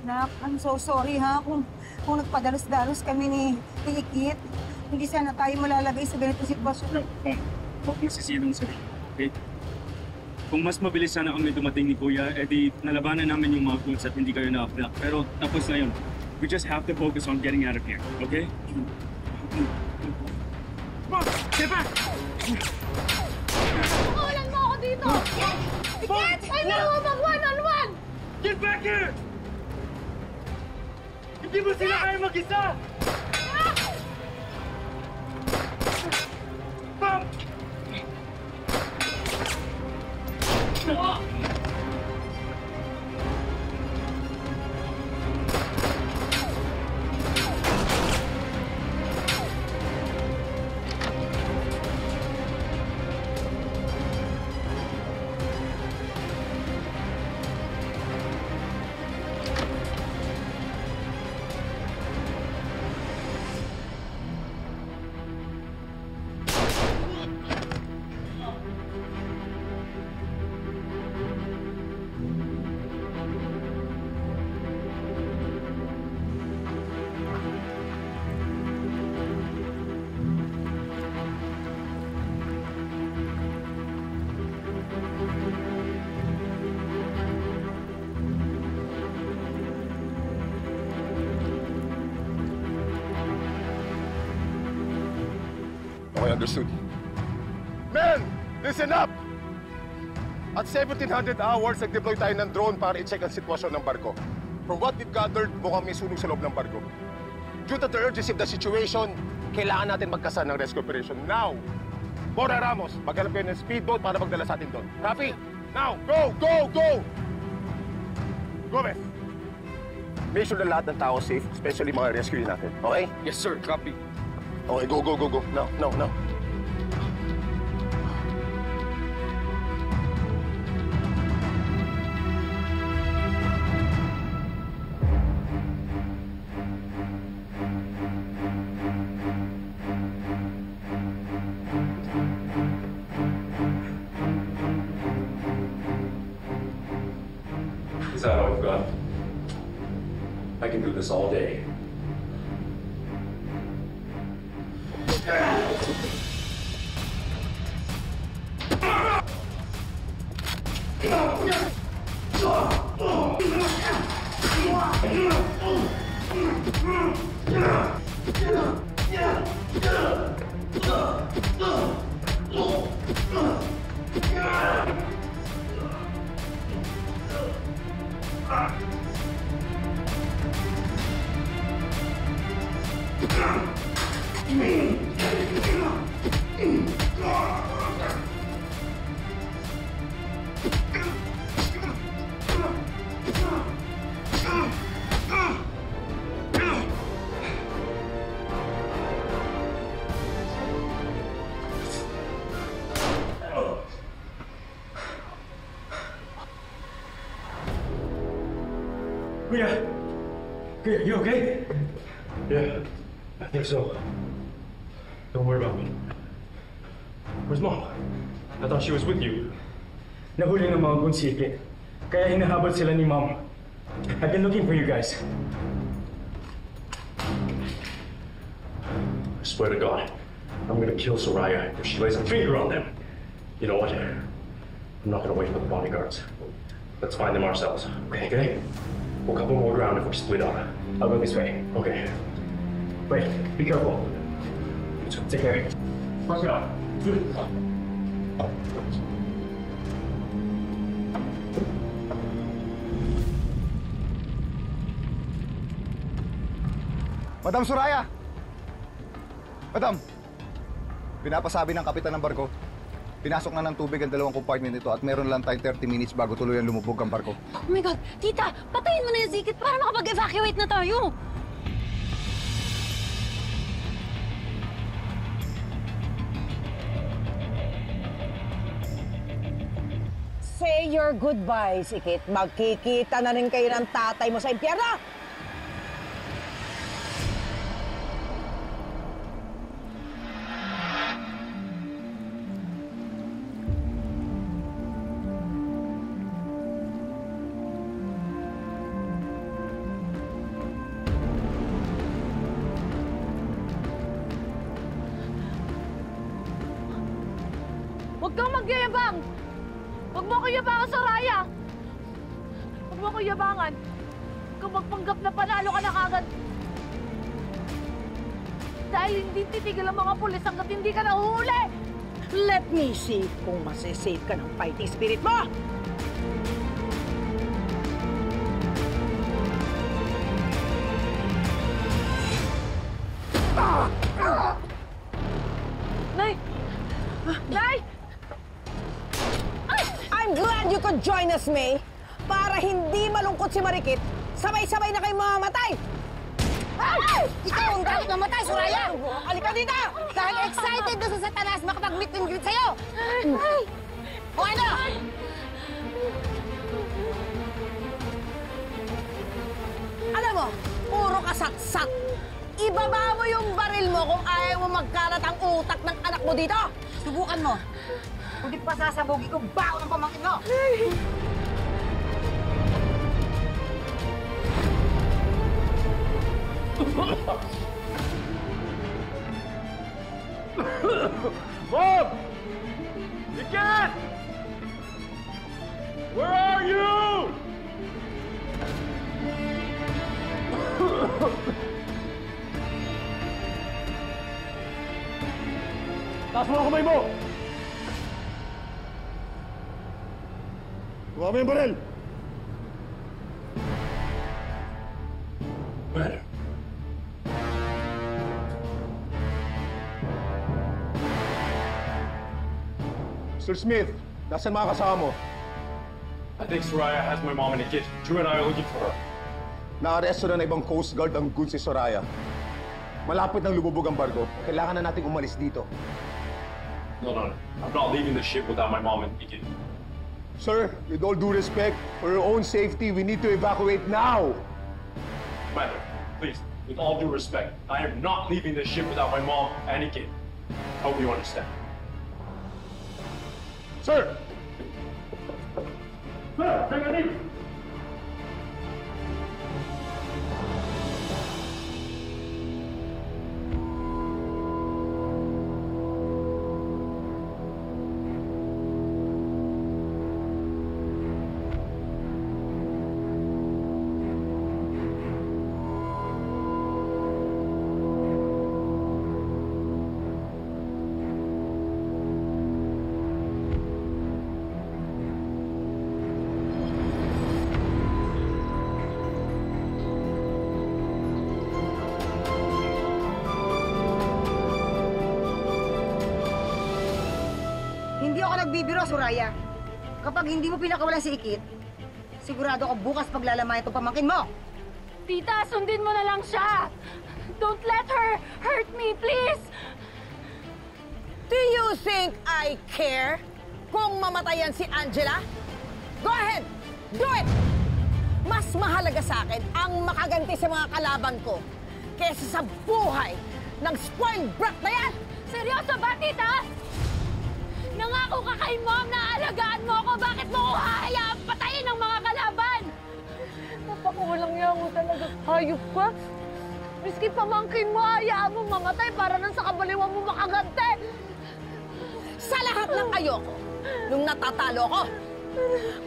Nak, I'm so sorry ha kung nagpadalos-dalos kami ni Ikit. Hindi sana tayo malalagay sa ganitong sitwasyon. Huwag yung sisirang sarili, okay? Kung mas mabilis sana kami dumating ni Kuya, edi nalabanan namin yung mga goons at hindi kayo na-uplock. Pero tapos na yun. We just have to focus on getting out of here, okay? Step back! Pakulan mo ako dito! Ikit! Ayaw mo mag-one-on-one! Get back here! Hindi mo sila kaya mag-isa! Bam! Okay, understood. Men! Listen up! At 1700 hours, nag-deploy tayo ng drone para i-check ang sitwasyon ng barko. From what we've gathered, mukhang may sunog sa loob ng barko. Due to the urgency of the situation, kailangan natin magkasa ng rescue operation now. Bora Ramos, maghanap kayo ng speedboat para magdala sa atin doon. Copy? Now, go! Gomez! Make sure na lahat ng tao safe, especially mga rescue natin. Okay? Yes, sir. Copy. Okay, go. Now. Is that all you've got? I can do this all day. Kuya, you okay? Yeah, I think so. Don't worry about me. Where's Mom? I thought she was with you. Nahuli ng mga goons si Ikit. Kaya hinahabol sila ni Mom. I've been looking for you guys. I swear to God, I'm gonna kill Soraya if she lays a finger on them. You know what? I'm not gonna wait for the bodyguards. Let's find them ourselves, okay? We'll couple more ground if we split up. I'll go this way. Okay. Wait, be careful. Take care. Let's go. Madam Soraya! Madam! Pinapasabi ng kapitan ng barko. Pinasok na ng tubig ang 2 compartment nito at meron lang tayong 30 minutes bago tuluyang lumubog ang barko. Oh my God! Tita, patayin mo na yung Zikit para makapag-evacuate na tayo! Say your goodbyes, Ikit. Magkikita na rin kayo ng tatay mo sa impyerno! Huwag kang magyayabang! Huwag mo akong yabangan, Soraya! Huwag mo akong yabangan! Kung magpanggap na panalo ka na kagad. Dahil hindi titigil ang mga pulis hanggat hindi ka nahuhuli! Let me see kung masisave ka ng fighting spirit mo! Nay! Nay! I'm glad you could join us, May. Para hindi malungkot si Marikit, sabay-sabay na kayo mamamatay! Ay! Ikaw ang dapat mamatay, Soraya! Halika dito! Dahil excited na sa Satanas makapag-meet and greet sa'yo! Ay! O ano? Alam mo, puro kasat-sat. Ibaba mo yung baril mo kung ayaw mo magkalat ang utak ng anak mo dito. Subukan mo. Kung di pa sasabugi ko, bao ng pamangkin mo. Mom! Ikit! Where are you? Taas mo ang kamay mo! Kuha mo yung baril! Madam. Mr. Smith, nasaan mga kasama mo? I think Soraya has my mom and a kid. Drew and I are looking for her. Naaresto na ibang Coast Guard ang goods si Soraya. Malapit nang lumubog ang barko. Kailangan na nating umalis dito. No. I'm not leaving the ship without my mom and kid. Sir, with all due respect, for your own safety, we need to evacuate now! Madam, please, with all due respect, I am not leaving this ship without my mom and a kid. Hope you understand. Sir! Sir, take a knee! Hindi ako nagbibiro, Soraya. Kapag hindi mo pinakawalan si Ikit, sigurado ako bukas paglalamayan itong pamangkin mo. Tita, sundin mo na lang siya! Don't let her hurt me, please! Do you think I care kung mamatayan si Angela? Go ahead! Do it! Mas mahalaga sa akin ang makaganti sa mga kalaban ko kesa sa buhay ng spoiled brat na yan! Seryoso ba, tita? Nangako ka kay Mom na alagaan mo ako. Bakit mo ko hahayaang patayin ng mga kalaban? Napakulang niya mo talaga. Hayop ka. Miski pamangkin mo, hayaan mo mamatay para nang sa kabaliwan mo makagante. Sa lahat ng ayoko, nung natatalo ko,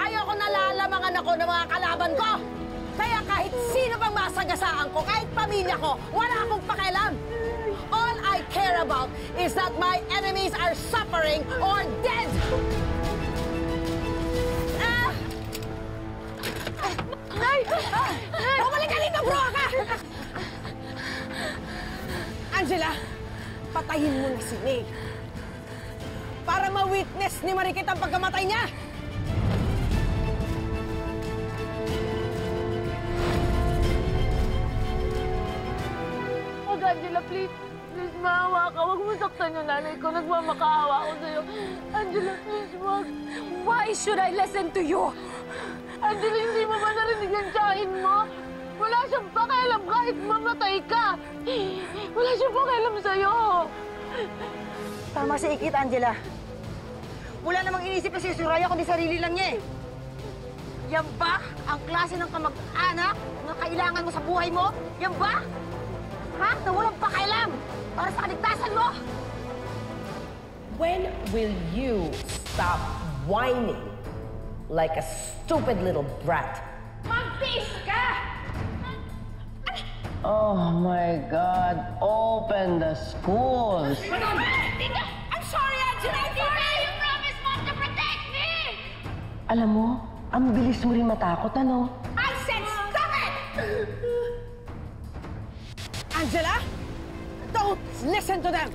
ayoko nalalamangan ako ng mga kalaban ko. Kaya kahit sino pang masagasaan ko, kahit pamilya ko, wala akong pakialam. All I care about is that my enemies are suffering or dead. Bumalik ka dito, bro ka! Angela, patayin mo na si May. Para ma-witness ni Marikit ang pagkamatay niya. Huwag, Angela, please. Please, maawa ka. Huwag mo saktan yung nanay ko. Nagmamakaawa ako sa'yo. Angela, please, huwag. Why should I listen to you? Angela, hindi mo ba narinig ang tiyahin mo? Wala siyang pakialam kahit mamatay ka. Wala siyang pakialam sa'yo. Tama si Ikit, Angela. Wala namang inisip na si Soraya kundi sarili lang niya eh. Yan ba ang klase ng kamag-anak na kailangan mo sa buhay mo? Yan ba? Ha? Na walang pakialam para sa kaligtasan mo? When will you stop whining like a stupid little brat? Magtiis ka! Oh my God, open the schools. I'm sorry, Angela. I'm sorry. You promised Mom to protect me. Alam mo, ang bilis mo rin matakot, ano? I said stop it! Angela, don't listen to them.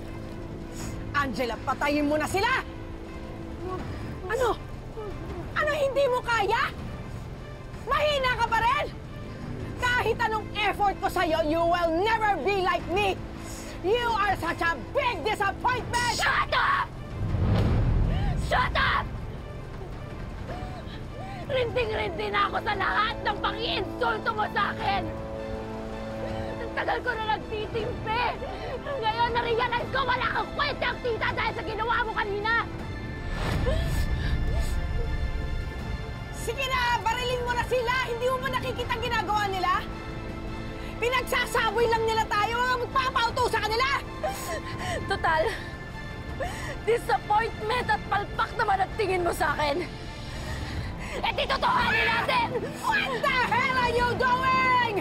Angela, patayin mo na sila. Ano? Ano hindi mo kaya? Mahina ka pa rin? Kahit anong effort ko sa'yo, you will never be like me. You are such a big disappointment! Shut up! Shut up! Rinting-rinti na ako sa lahat ng pang-iinsulto mo sa akin. Ang tagal ko na nagtitimpi. Ngayon, na-realize ko wala kang kwentang tita dahil sa ginawa mo kanina. Sige na, barilin mo na sila. Hindi mo ba nakikita ang ginagawa nila? Pinagsasaboy lang nila tayo. Magpapauto sa kanila. Total, disappointment at palpak naman ang tingin mo sa akin. Eh, di totohanin natin! What the hell are you doing?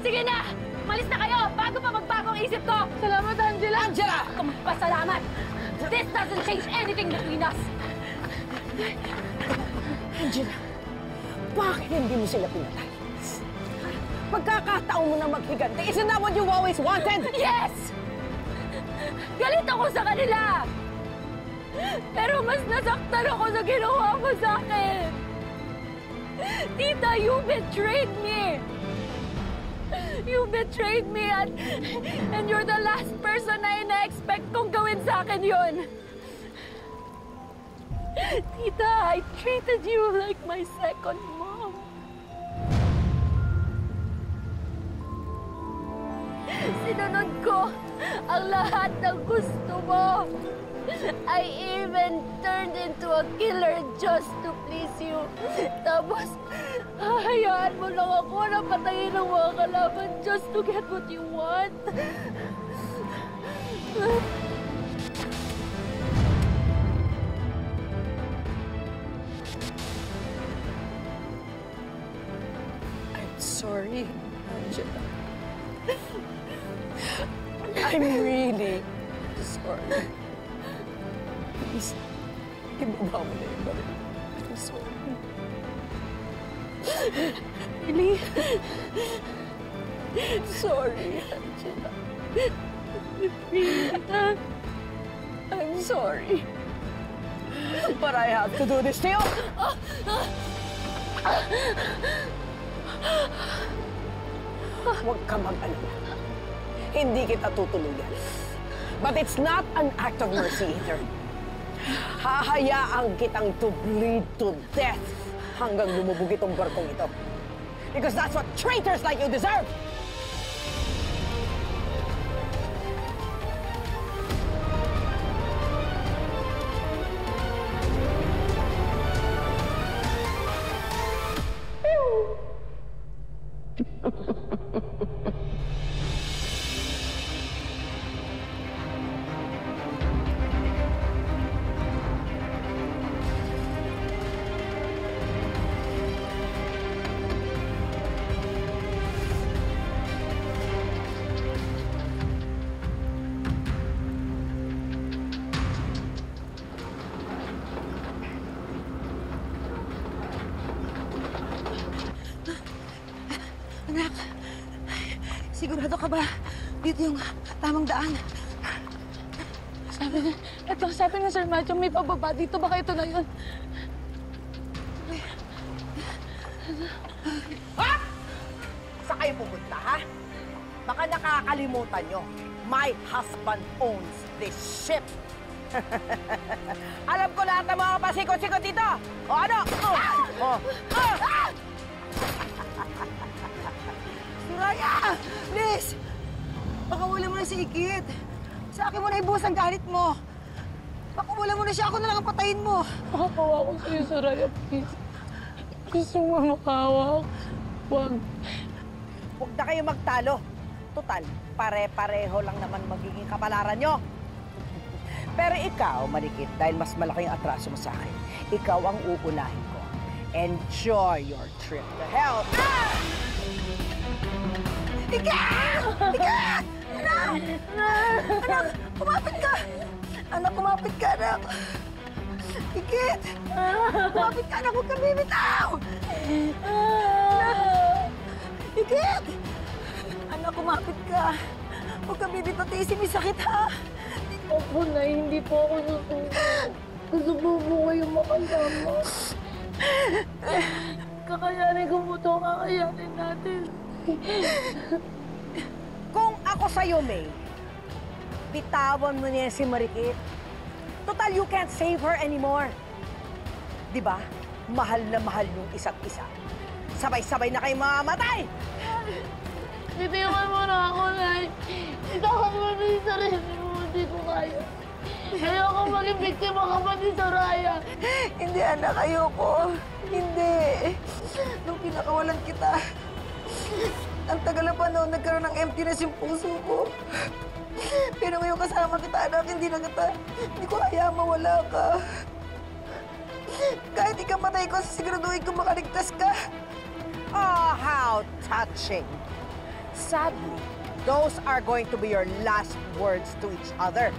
Sige na! Malis na kayo bago pa magbago ang isip ko! Salamat, Angela! Angela! Pasalamat! This doesn't change anything between us! Angela, bakit hindi mo sila pinatay? Pagkakataon mo na maghiganti, isn't that what you always wanted? Yes! Galit ako sa kanila! Pero mas nasaktan ako sa ginawa mo sa akin! Tita, you betrayed me! You betrayed me and you're the last person na ina-expect kong gawin sa akin yun! Tita, I treated you like my second mom. Sinunod ko ang lahat ng gusto mo. I even turned into a killer just to please you. Tapos, hahayaan mo lang ako na patayin ang mga kalaban just to get what you want. Sorry, Angela. I'm really sorry. Please, ibaba mo na yung baril. I'm sorry. Really? Sorry, Angela. I'm sorry. But I have to do this to you. Huwag ka mag-alala. Hindi kita tutuluyan. But it's not an act of mercy either. Hahayaan kitang to bleed to death hanggang lumubog itong barkong ito. Because that's what traitors like you deserve! Sigurado ka ba? Dito yung tamang daan. Sabi ni Sir Matthew, may pababa dito. Baka ito na yun. Ha? Saan kayo pupunta, ha? Baka nakakalimutan nyo. My husband owns this ship. Alam ko lahat ng mga pasikot-sikot dito. O ano? Soraya! Please! Baka wala mo na si Ikit. Sa akin mo na ibuhos ang galit mo. Baka wala mo na siya, ako na lang ang patayin mo. Makapawa ko sa'yo, Soraya, please. Gusto mo makawa. Huwag. Huwag na kayo magtalo. Total, pare-pareho lang naman magiging kapalaran nyo. Pero ikaw, Marikit, dahil mas malaki ang atraso mo sa akin, ikaw ang uunahin ko. Enjoy your trip to hell. Ikat! Ikat! Anak! Anak, kumapit ka! Anak, kumapit ka, anak! Ikit! Kumapit ka, anak! Huwag kang bibitaw! Anak! Ikit! Anak, kumapit ka! Huwag kang bibitaw, tiisin, may sakit, ha? Opo, Nay, hindi po ako natulog. Gusto po kayo makasama. Kakayanin ko po ito, kakayanin natin. Kung ako sa'yo, May, bitawan mo niya si Marikit. Total, you can't save her anymore. Diba? Mahal na mahal yung isa't isa. Sabay-sabay na kayo mamamatay! Bitiwan mo na ako, Nay. Itawan mo na yung sarili mo. Hindi ko kaya. Ayoko maging biktima ka pa ni Soraya. Hindi, anak. Ayoko. Hindi. Nung pinakawalan kita, ang tagal na panahon, nagkaroon ng emptiness yung puso ko. Pero ngayon kasama kita, anak, hindi ko kaya mawala ka. Kahit ikamatay ko, siguraduhin ko makaligtas ka. Oh, how touching. Sadly, those are going to be your last words to each other.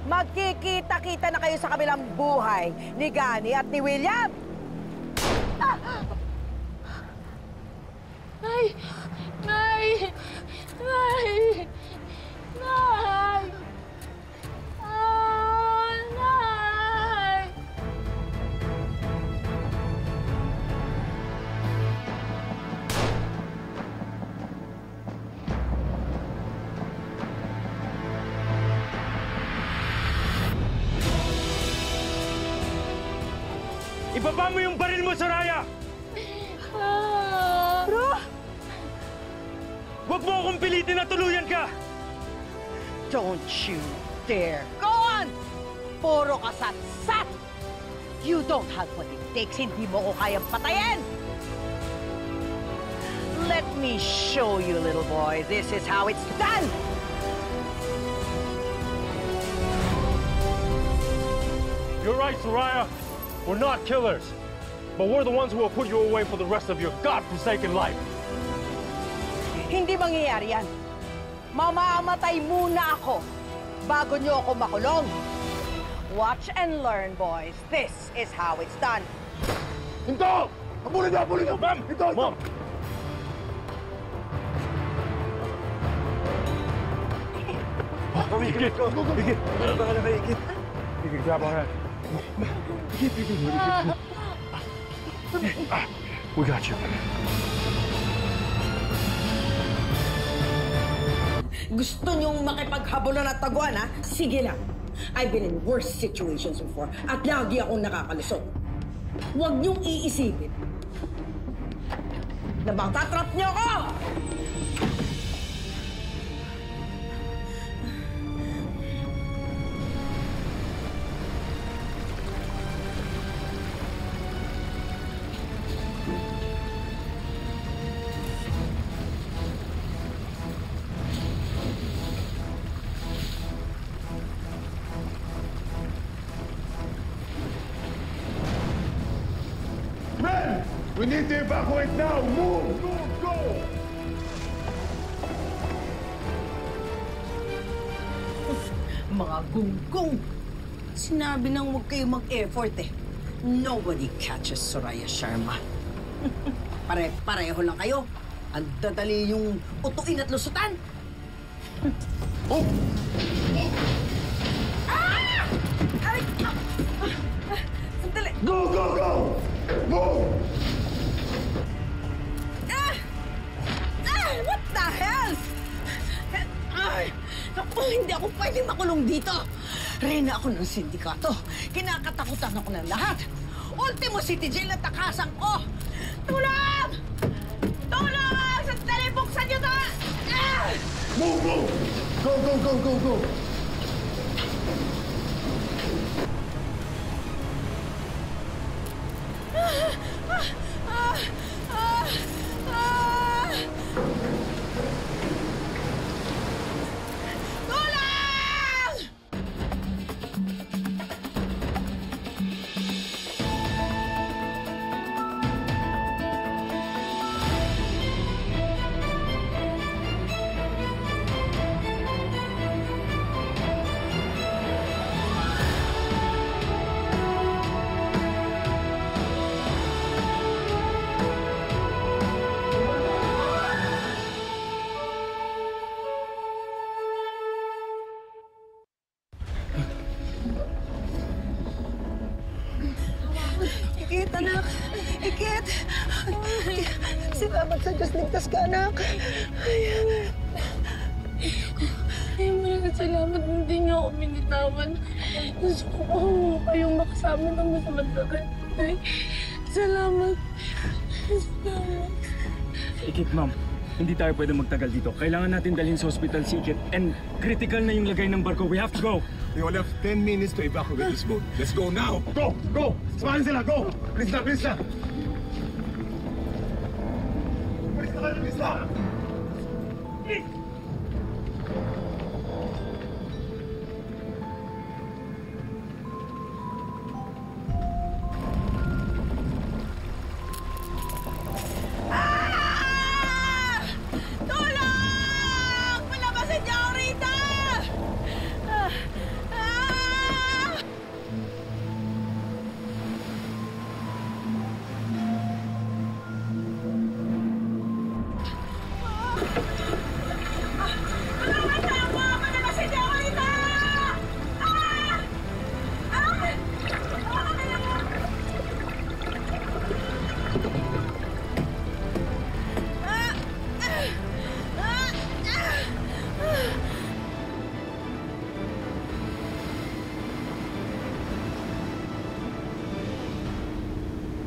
Magkikita-kita na kayo sa kabilang buhay ni Gani at ni William. Nay! Nay! Nay! Nay! Ah, Nay! Ibaba mo yung baril mo, Soraya! Bro! Huwag mo akong pilitin na tuluyan ka! Don't you dare. Go on! Puro ka sat-sat! You don't have what it takes. Hindi mo ko kayang patayin! Let me show you, little boy. This is how it's done! You're right, Soraya. We're not killers. But we're the ones who will put you away for the rest of your godforsaken life. Hindi mangyayari yan. Mamamatay muna ako bago niyo ako makulong. Watch and learn, boys. This is how it's done. Hinto! Habulin niyo! Ma'am! Hinto! Ma'am! Ikit! Ikit! Ano ba ka na kay Ikit? Ikit, grab our hand. Ikit! We got you. Gusto niyong makipaghabulan at taguan, ha? Sige lang. I've been in worse situations before at lagi akong nakakalusot. Huwag niyong iisipin na matatrap niyo ako! We need to evacuate now! Move! Move! Go! Mga gunggong! Sinabi nang huwag kayo mag-effort eh. Nobody catches Soraya Sharma. Pare-pareho lang kayo. Ang dadali yung utuin at lusutan. Oh! Ah! Ay! Sandali! Go, go, go! Move! What the hell? Ay! Naku, hindi ako pwedeng makulong dito. Reyna ako ng sindikato. Kinakatakutan ako ng lahat. Ultimo City Jail na takasan ko. Tulong! Tulong! Sandali, buksan niyo to! Ah! Move, move! Go, go, go, go, go! Ikit, anak! Ikit! Salamat sa Diyos, ligtas ka, anak! Ay, maraming salamat. Hindi niyo ako binitawan. Gusto ko kayong makasama ng masamang dagat. Ay, salamat. Salamat. Ikit, ma'am. Hindi tayo pwede magtagal dito. Kailangan natin dalhin sa hospital si Ikit. And critical na yung lagay ng barko. We have to go. We only have 10 minutes to evacuate this boat. Let's go now! Go! Go! Samahan sila! Go! Please na! Please na! Please na! Please na!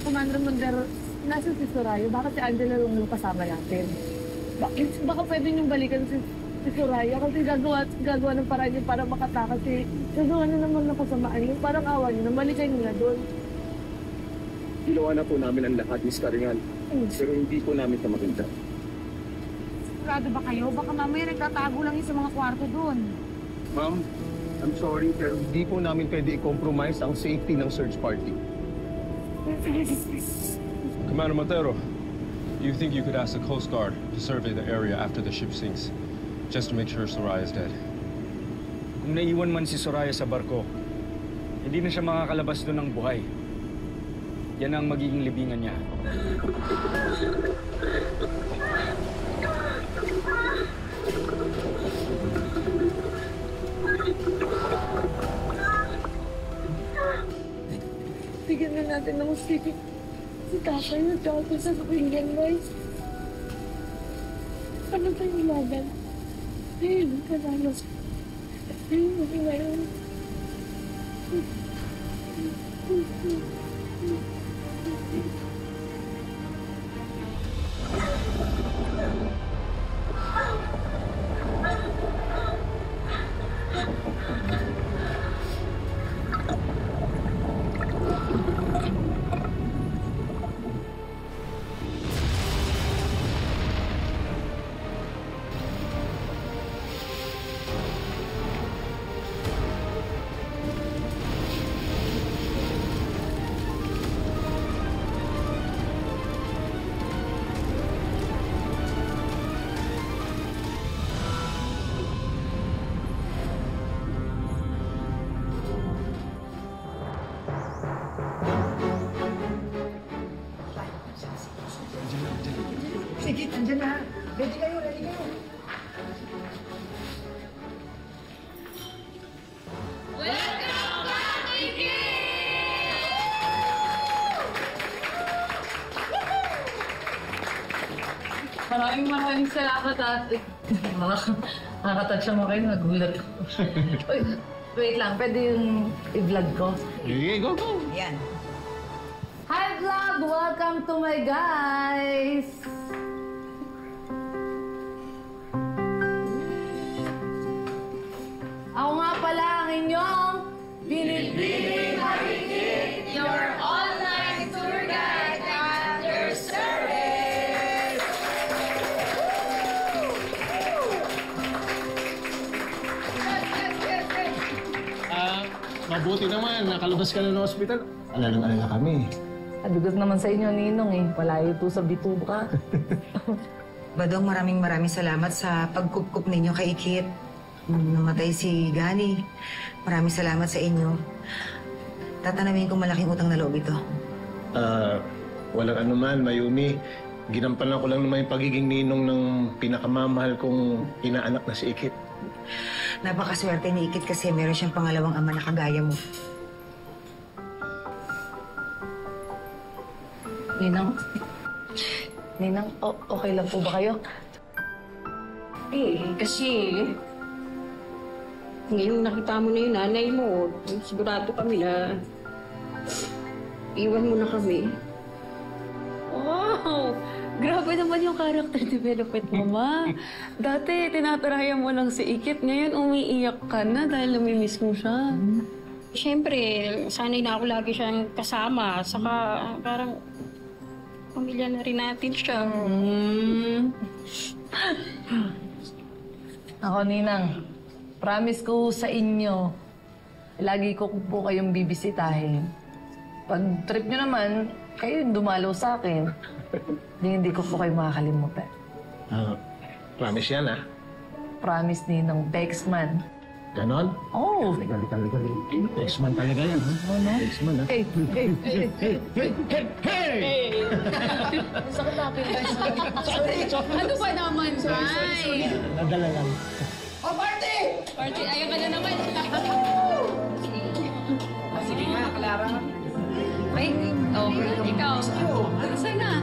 Commander Montero, nasa si Soraya. Bakit si Angela lang yung kasama natin? Baka pwede niyong balikan si Soraya kasi gagawa ng paraan niya para makatakas si... Gagawa na naman ng kasamaan niyo. Parang awa niyo na balikan niyo na doon. Ginawa na po namin ang lahat, Miss Karingan. Pero hindi po namin ito maganda. Sigurado ba kayo? Baka mamaya nagtatago lang yung sa mga kwarto doon. Ma'am, I'm sorry pero hindi po namin pwede i-compromise ang safety ng search party. Commander Montero, you think you could ask the Coast Guard to survey the area after the ship sinks, just to make sure Soraya is dead? Kung naiwan man si Soraya sa barko, hindi na siya makakalabas doon ng buhay. Yan ang magiging libingan niya. Bigyan na natin ng usipin. Si Tatay na tsaka sa pakinggan, guys. Ano tayong laban? Ayun, kanalo. Ayun, ngayon. Ikit, andyan na. Ready kayo, ready kayo. Welcome back, Maraming salamat ate. Nakaka-touch naman kayo, nagulat ako. Uy, wait lang, pwede yung i-vlog ko? Sige, go, go! Yan. Hi vlog! Welcome to my guys! Ako nga pala ang inyong Binibining Marikit, your online tour guide at your service! Mabuti naman, nakalabas ka na ng ospital. Alala kami. Adugot naman sa inyo, Ninong eh. Malayo to sa bituka. Badong, maraming salamat sa pagkup-kup ninyo kay Ikit. Nung namatay si Gani, maraming salamat sa inyo. Tatanamin kong malaking utang na loob ito. Walang anuman, Mayumi. Ginampanan ko lang naman yung pagiging ninong ng pinakamamahal kong inaanak na si Ikit. Napakaswerte ni Ikit kasi meron siyang pangalawang ama na kagaya mo. Ninang, okay lang po ba kayo? Kasi ngayon nakita mo na yung nanay mo, sigurado kami na iwan mo na kami. Wow! Grabe naman yung character development mo, Ma. Dati, tinatarayan mo lang si Ikit. Ngayon, umiiyak ka na dahil namimiss mo siya. Siyempre, sanay na ako lagi siyang kasama. Saka parang pamilya na rin natin siya. Ako, Ninang, promise ko sa inyo, lagi ko po kayong bibisitahin. Pag trip nyo naman, kayo yung dumalaw sa akin. Hindi ko po kayo makakalimutan. Promise yan, ah. Promise, Ninang, Bexman. Ganon? Oh! Legal. X-Man talaga yan, ha? X-Man, ha? Hey! Sakit natin, guys. Ano ba naman, Sai? Nadala lang. Oh, party! Party, ayaw ka na naman. Sige nga, Clara. Ay, ikaw. Saan na?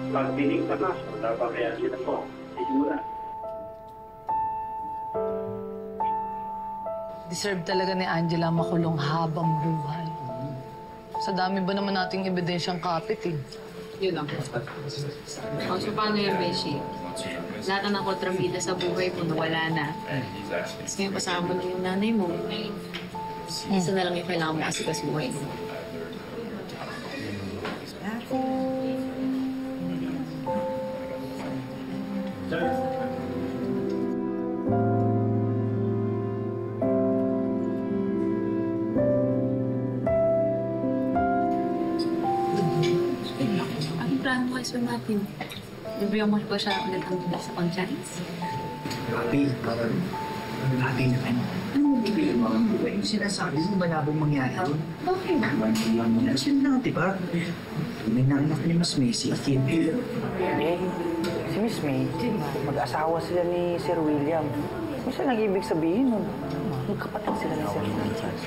Pagdinig sa mas, dapat kaya sila po. Sigura. Deserve talaga ni Angela makulong habang buhay. Sa dami ba naman nating ebidensyang kapit eh. Yun lang. So, paano yan, Beshi? Lahat na ng kontrabida sa buhay mo, nawala na. Tapos ngayon, kasama na yung nanay mo. Isa na lang yung kailangan mo kasi sa buhay mo. Anong plano mo kay Sir Martin? Bibigyan mo ba siya ulit ang mula sa pang-chance? Happy, parang happy naman. Anong bibigyan mo ang buhay? Yung sinasabi mo, malabong mangyari. Bakit? Kasi na, di ba? May naanak ni Miss May, si Kim. Si Miss May, mag-asawa sila ni Sir William. Minsan ang ibig sabihin nun, magkapatid sila ni Sir Francis.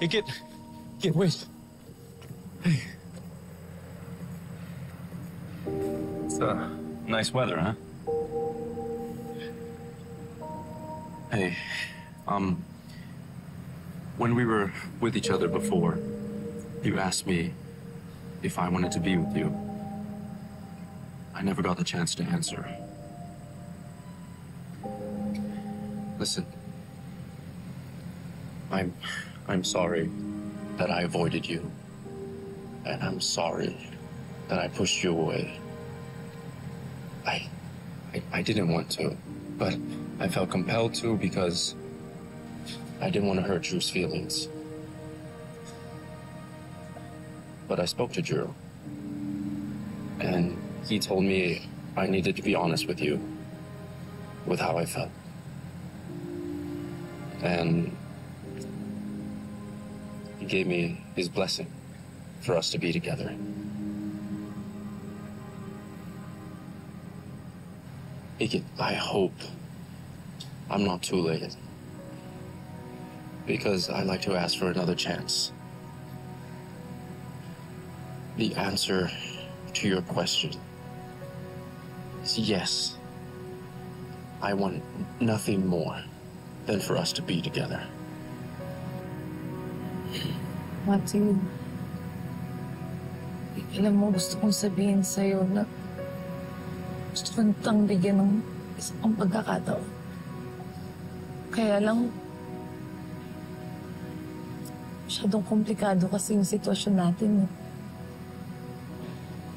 Hey, Kit, wait. Hey. It's nice weather, huh? Hey, when we were with each other before, you asked me if I wanted to be with you. I never got the chance to answer. Listen, I'm sorry that I avoided you. And I'm sorry that I pushed you away. I didn't want to, but I felt compelled to because I didn't want to hurt Drew's feelings. But I spoke to Drew, and he told me I needed to be honest with you, with how I felt. And he gave me his blessing for us to be together. I hope I'm not too late, because I'd like to ask for another chance. The answer to your question is yes. I want nothing more than for us to be together. Matthew, alam mo, gusto kong sabihin sa'yo na gusto kong tang bigyan ng isang pagkakataon. Kaya lang, masyadong komplikado kasi yung sitwasyon natin.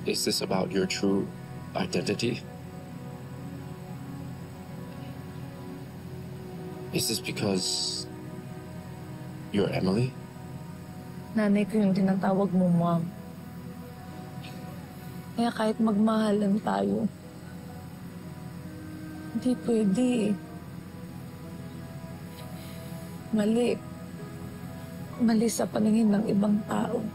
Is this about your true identity? Is this because you're Emily? Nanay ko yung tinatawag mo, Mom. Kaya kahit magmahalan tayo, hindi pwede. Mali. Mali sa paningin ng ibang tao.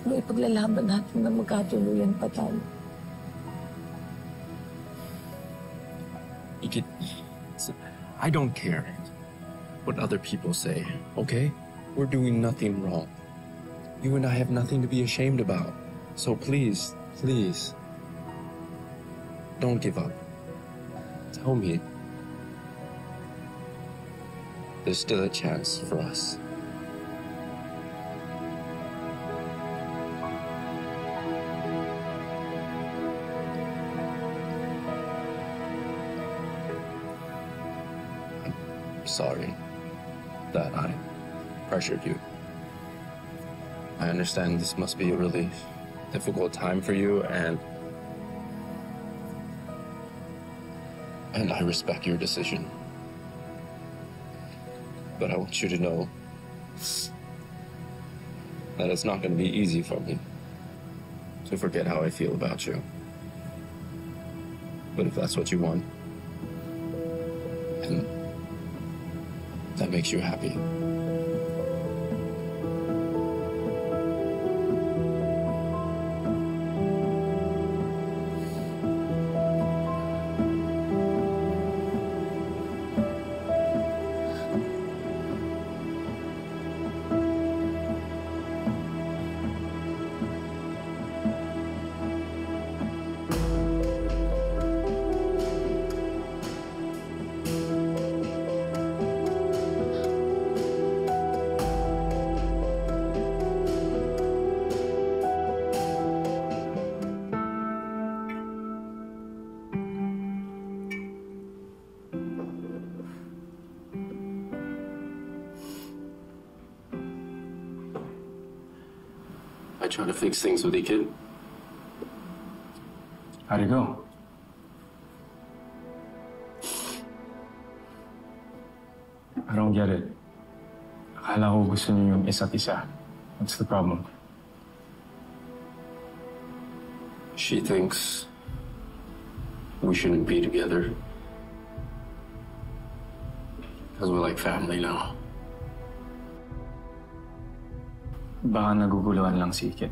Pero ipaglalaban natin na magkatuluyan pa tayo. I don't care what other people say, okay? We're doing nothing wrong. You and I have nothing to be ashamed about. So please, please, don't give up. Tell me there's still a chance for us. I'm sorry that I pressured you. I understand this must be a really difficult time for you, and I respect your decision. But I want you to know that it's not going to be easy for me to forget how I feel about you. But if that's what you want, and that makes you happy, I try to fix things with you, kid. How'd it go? I don't get it. Akala ko gusto niyo yung isa't isa. What's the problem? She thinks we shouldn't be together because we're like family now. Baka naguguluhan lang si Ikit.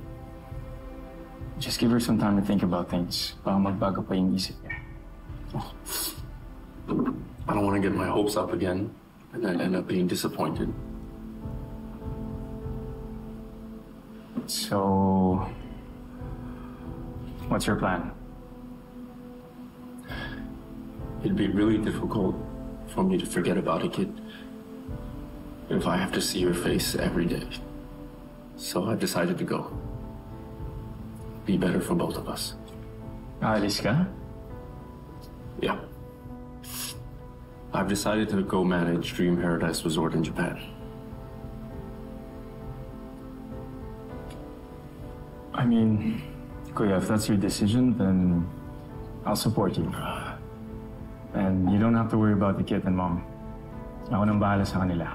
Just give her some time to think about things. Baka magbago pa yung isip niya. I don't want to get my hopes up again and then end up being disappointed. So, What's your plan? It'd be really difficult for me to forget about it, kid, if I have to see your face every day. So I decided to go. Be better for both of us. Aalis ka? Yeah. I've decided to go manage Dream Paradise Resort in Japan. I mean, Kuya, if that's your decision, then I'll support you. And you don't have to worry about the kid and mom. Ako nang bahala sa kanila.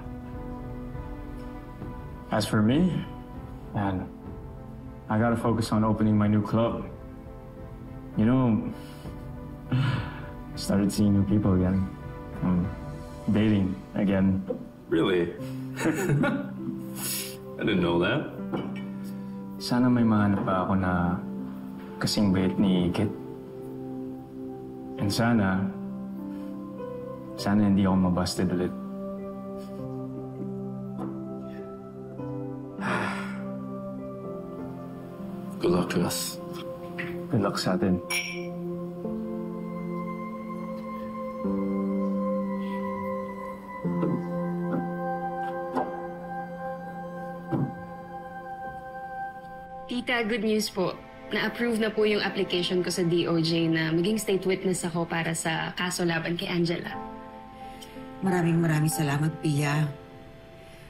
As for me, man, I gotta focus on opening my new club. You know, started seeing new people again. Dating again. Really? I didn't know that. Sana may mahanap pa ako na kasing bait ni Kit. And sana hindi ako mabusted ulit. Good luck to us. Good luck sa atin. Tita, good news po. Na-approve na po yung application ko sa DOJ na maging state witness ako para sa kaso laban kay Angela. Maraming salamat, Pia.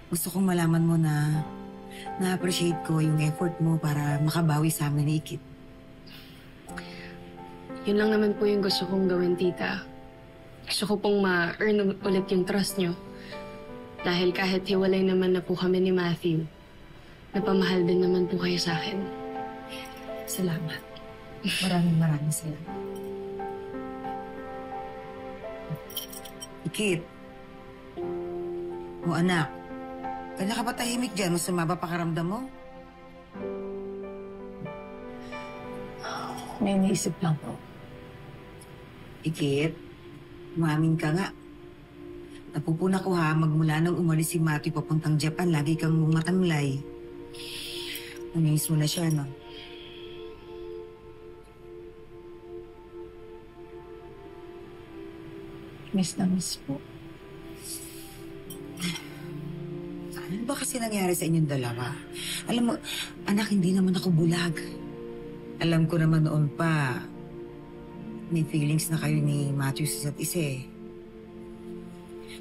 Gusto kong malaman mo na na-appreciate ko yung effort mo para makabawi sa amin ni Ikit. Yun lang naman po yung gusto kong gawin, Tita. Gusto ko pong ma-earn ulit yung trust nyo. Dahil kahit hiwalay naman na po kami ni Matthew, napamahal din naman po kayo sa akin. Salamat. Maraming salamat. Ikit. O anak, kanya ka ba tahimik dyan? Masama ba pakaramdam mo? May iniisip lang po. Ikit, umamin ka nga. Napupuna ko ha, magmula nang umalis si Matthew papuntang Japan, lagi kang matamlay. Namiss mo na siya, no? Miss na miss po. Ano ba kasi nangyari sa inyong dalawa? Alam mo, anak, hindi naman ako bulag. Alam ko naman noon pa, may feelings na kayo ni Matthew sa isa't isa eh.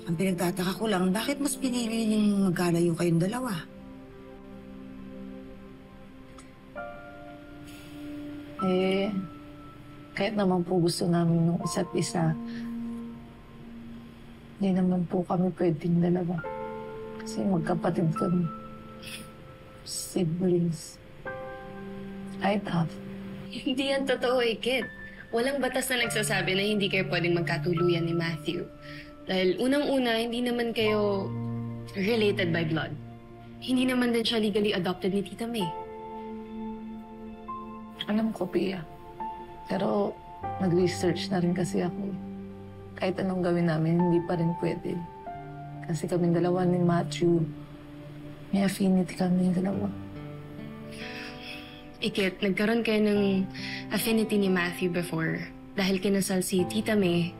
Ang pinagtataka ko lang, bakit mas pinili niyong magkalayo kayong dalawa? Kahit naman po gusto namin ng isa't isa, hindi naman po kami pwedeng dalawa. Kasi magkapatid kami. Siblings. Ay, tough. Hindi yan totoo, Ikit. Walang batas na nagsasabi na hindi kayo pwedeng magkatuluyan ni Matthew. Dahil unang-una, hindi naman kayo related by blood. Hindi naman din siya legally adopted ni Tita May. Alam ko, Pia. Pero nag-research na rin kasi ako. Kahit anong gawin namin, hindi pa rin pwede. Kasi kaming dalawa ni Matthew, may affinity kami dalawa. Ikit, nagkaroon kayo ng affinity ni Matthew before dahil kinasal si Tita May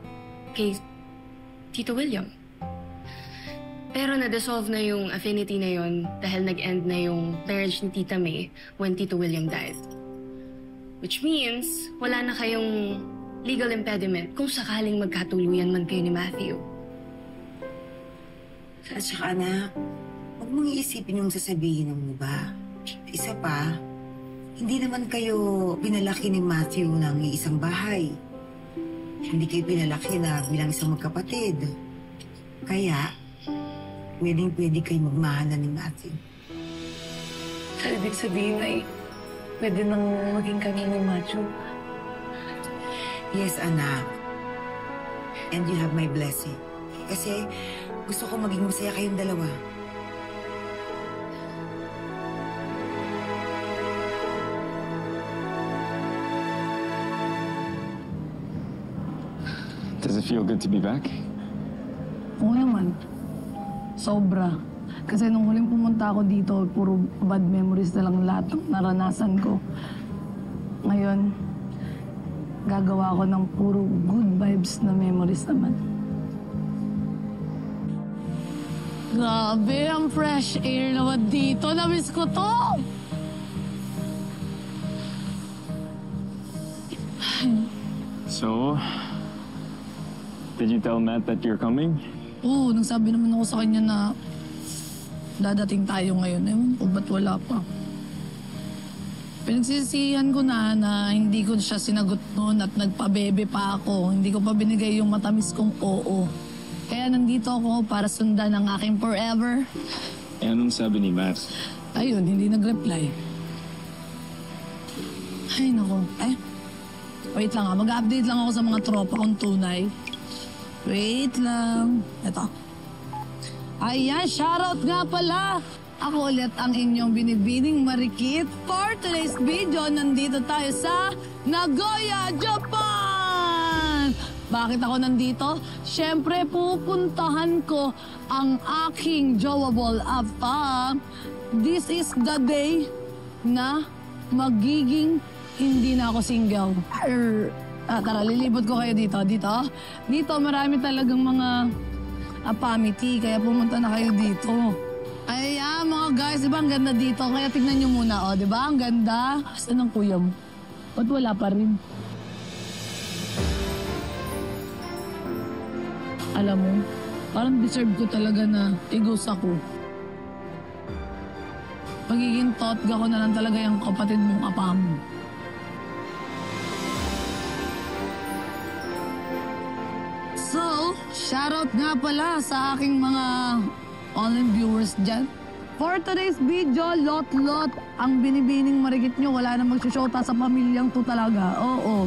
kay Tito William. Pero na-dissolve na yung affinity na yon dahil nag-end na yung marriage ni Tita May when Tito William died. Which means, wala na kayong legal impediment kung sakaling magkatuluyan man kayo ni Matthew. At saka anak, huwag mong iisipin yung sasabihin ng iba. Isa pa, hindi naman kayo pinalaki ni Matthew ng isang bahay. Hindi kayo pinalaki na bilang isang magkapatid. Kaya, pwedeng-pwede kayo magmahalan ni Matthew. So, ibig sabihin ay pwede nang maging kami ni Matthew? Yes, anak. And you have my blessing. Kasi gusto ko maging masaya kayong dalawa. Does it feel good to be back? Oo naman. Sobra. Kasi nung huling pumunta ako dito, puro bad memories na lang lahat ng naranasan ko. Ngayon, gagawa ko ng puro good vibes na memories naman. Grabe, ang fresh air naman dito. Namiss ko to! So, did you tell Matt that you're coming? Oo, nagsabi naman ako sa kanya na dadating tayo ngayon. Ewan ko, ba't wala pa? Pinagsisisihan ko na hindi ko siya sinagot noon at nagpabebe pa ako. Hindi ko pa binigay yung matamis kong oo. Kaya nandito ako para sundan ang aking forever. Eh, anong sabi ni Matt? Ayun, hindi nag-reply. Ay, nako. Ay, wait lang mag-update lang ako sa mga tropa kong tunay. Wait lang. Ito. Ayan, shoutout nga pala. Ako ulit ang inyong binibining marikit. For today's video, nandito tayo sa Nagoya, Japan! Bakit ako nandito? Siyempre, pupuntahan ko ang aking jowable afam. This is the day na magiging hindi na ako single. Tara, lilibot ko kayo dito. Dito, marami talagang mga apamity, kaya pumunta na kayo dito. Ay, mga guys, diba ang ganda dito? Kaya tignan nyo muna, diba? Ang ganda. Asan ang kuya mo? Ba't wala pa rin? Alam mo, parang deserve ko talaga na igos ako. Magiging totga ko na lang talaga yung kapatid mong apam. So, shoutout nga pala sa aking mga online viewers dyan. For today's video, lot-lot ang binibining marikit nyo. Wala na magsushota sa pamilyang to talaga. Oo.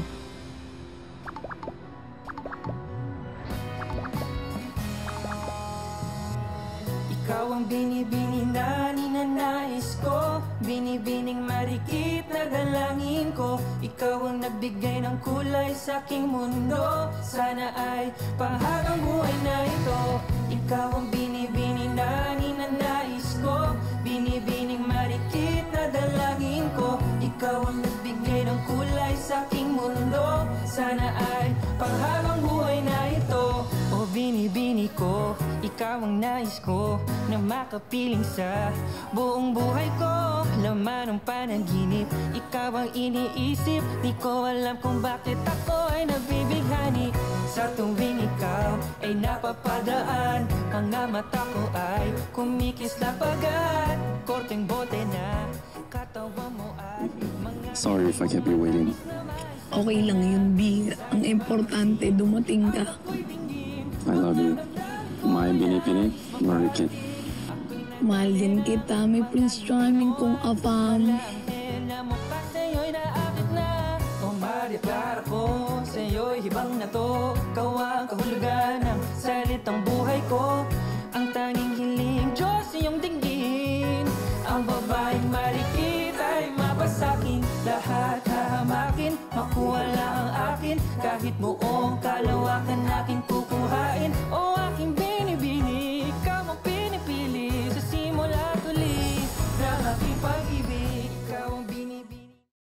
Ikaw ang binibini na ninanais ko, binibining marikit na dalangin ko. Ikaw ang nagbigay ng kulay sa aking mundo, sana ay panghabang buhay na ito. Ikaw ang binibini na ninanais ko, binibining marikit na dalangin ko. Ikaw ang nagbigay ng kulay sa aking mundo, sana ay panghabang buhay na ito. O binibini ko, ikaw ang nais ko na makapiling sa buong buhay ko. Laman ng panaginip, ikaw ang iniisip. Di ko alam kung bakit ako ay nabibighani. Sa tuwing ikaw ay napapadaan, mga mata ko ay kumikislap agad. Korteng bote na katawan mo ay mga... Sorry if I kept you waiting. Okay lang yun, B. Ang importante, dumating ka. I love you. My binipini, marikit. Mahal din kita, may Prince Charming kong afam. Para ko sa'yo'y hibang na to. Ikaw ang kahulugan ng salitang buhay ko. Ang tanging hiling, Diyos iyong dinggin. Ang babaeng marikit ay mapasakin. Lahat hahamakin, makuha lang ang akin. Kahit buong kalawakan akin kukuha.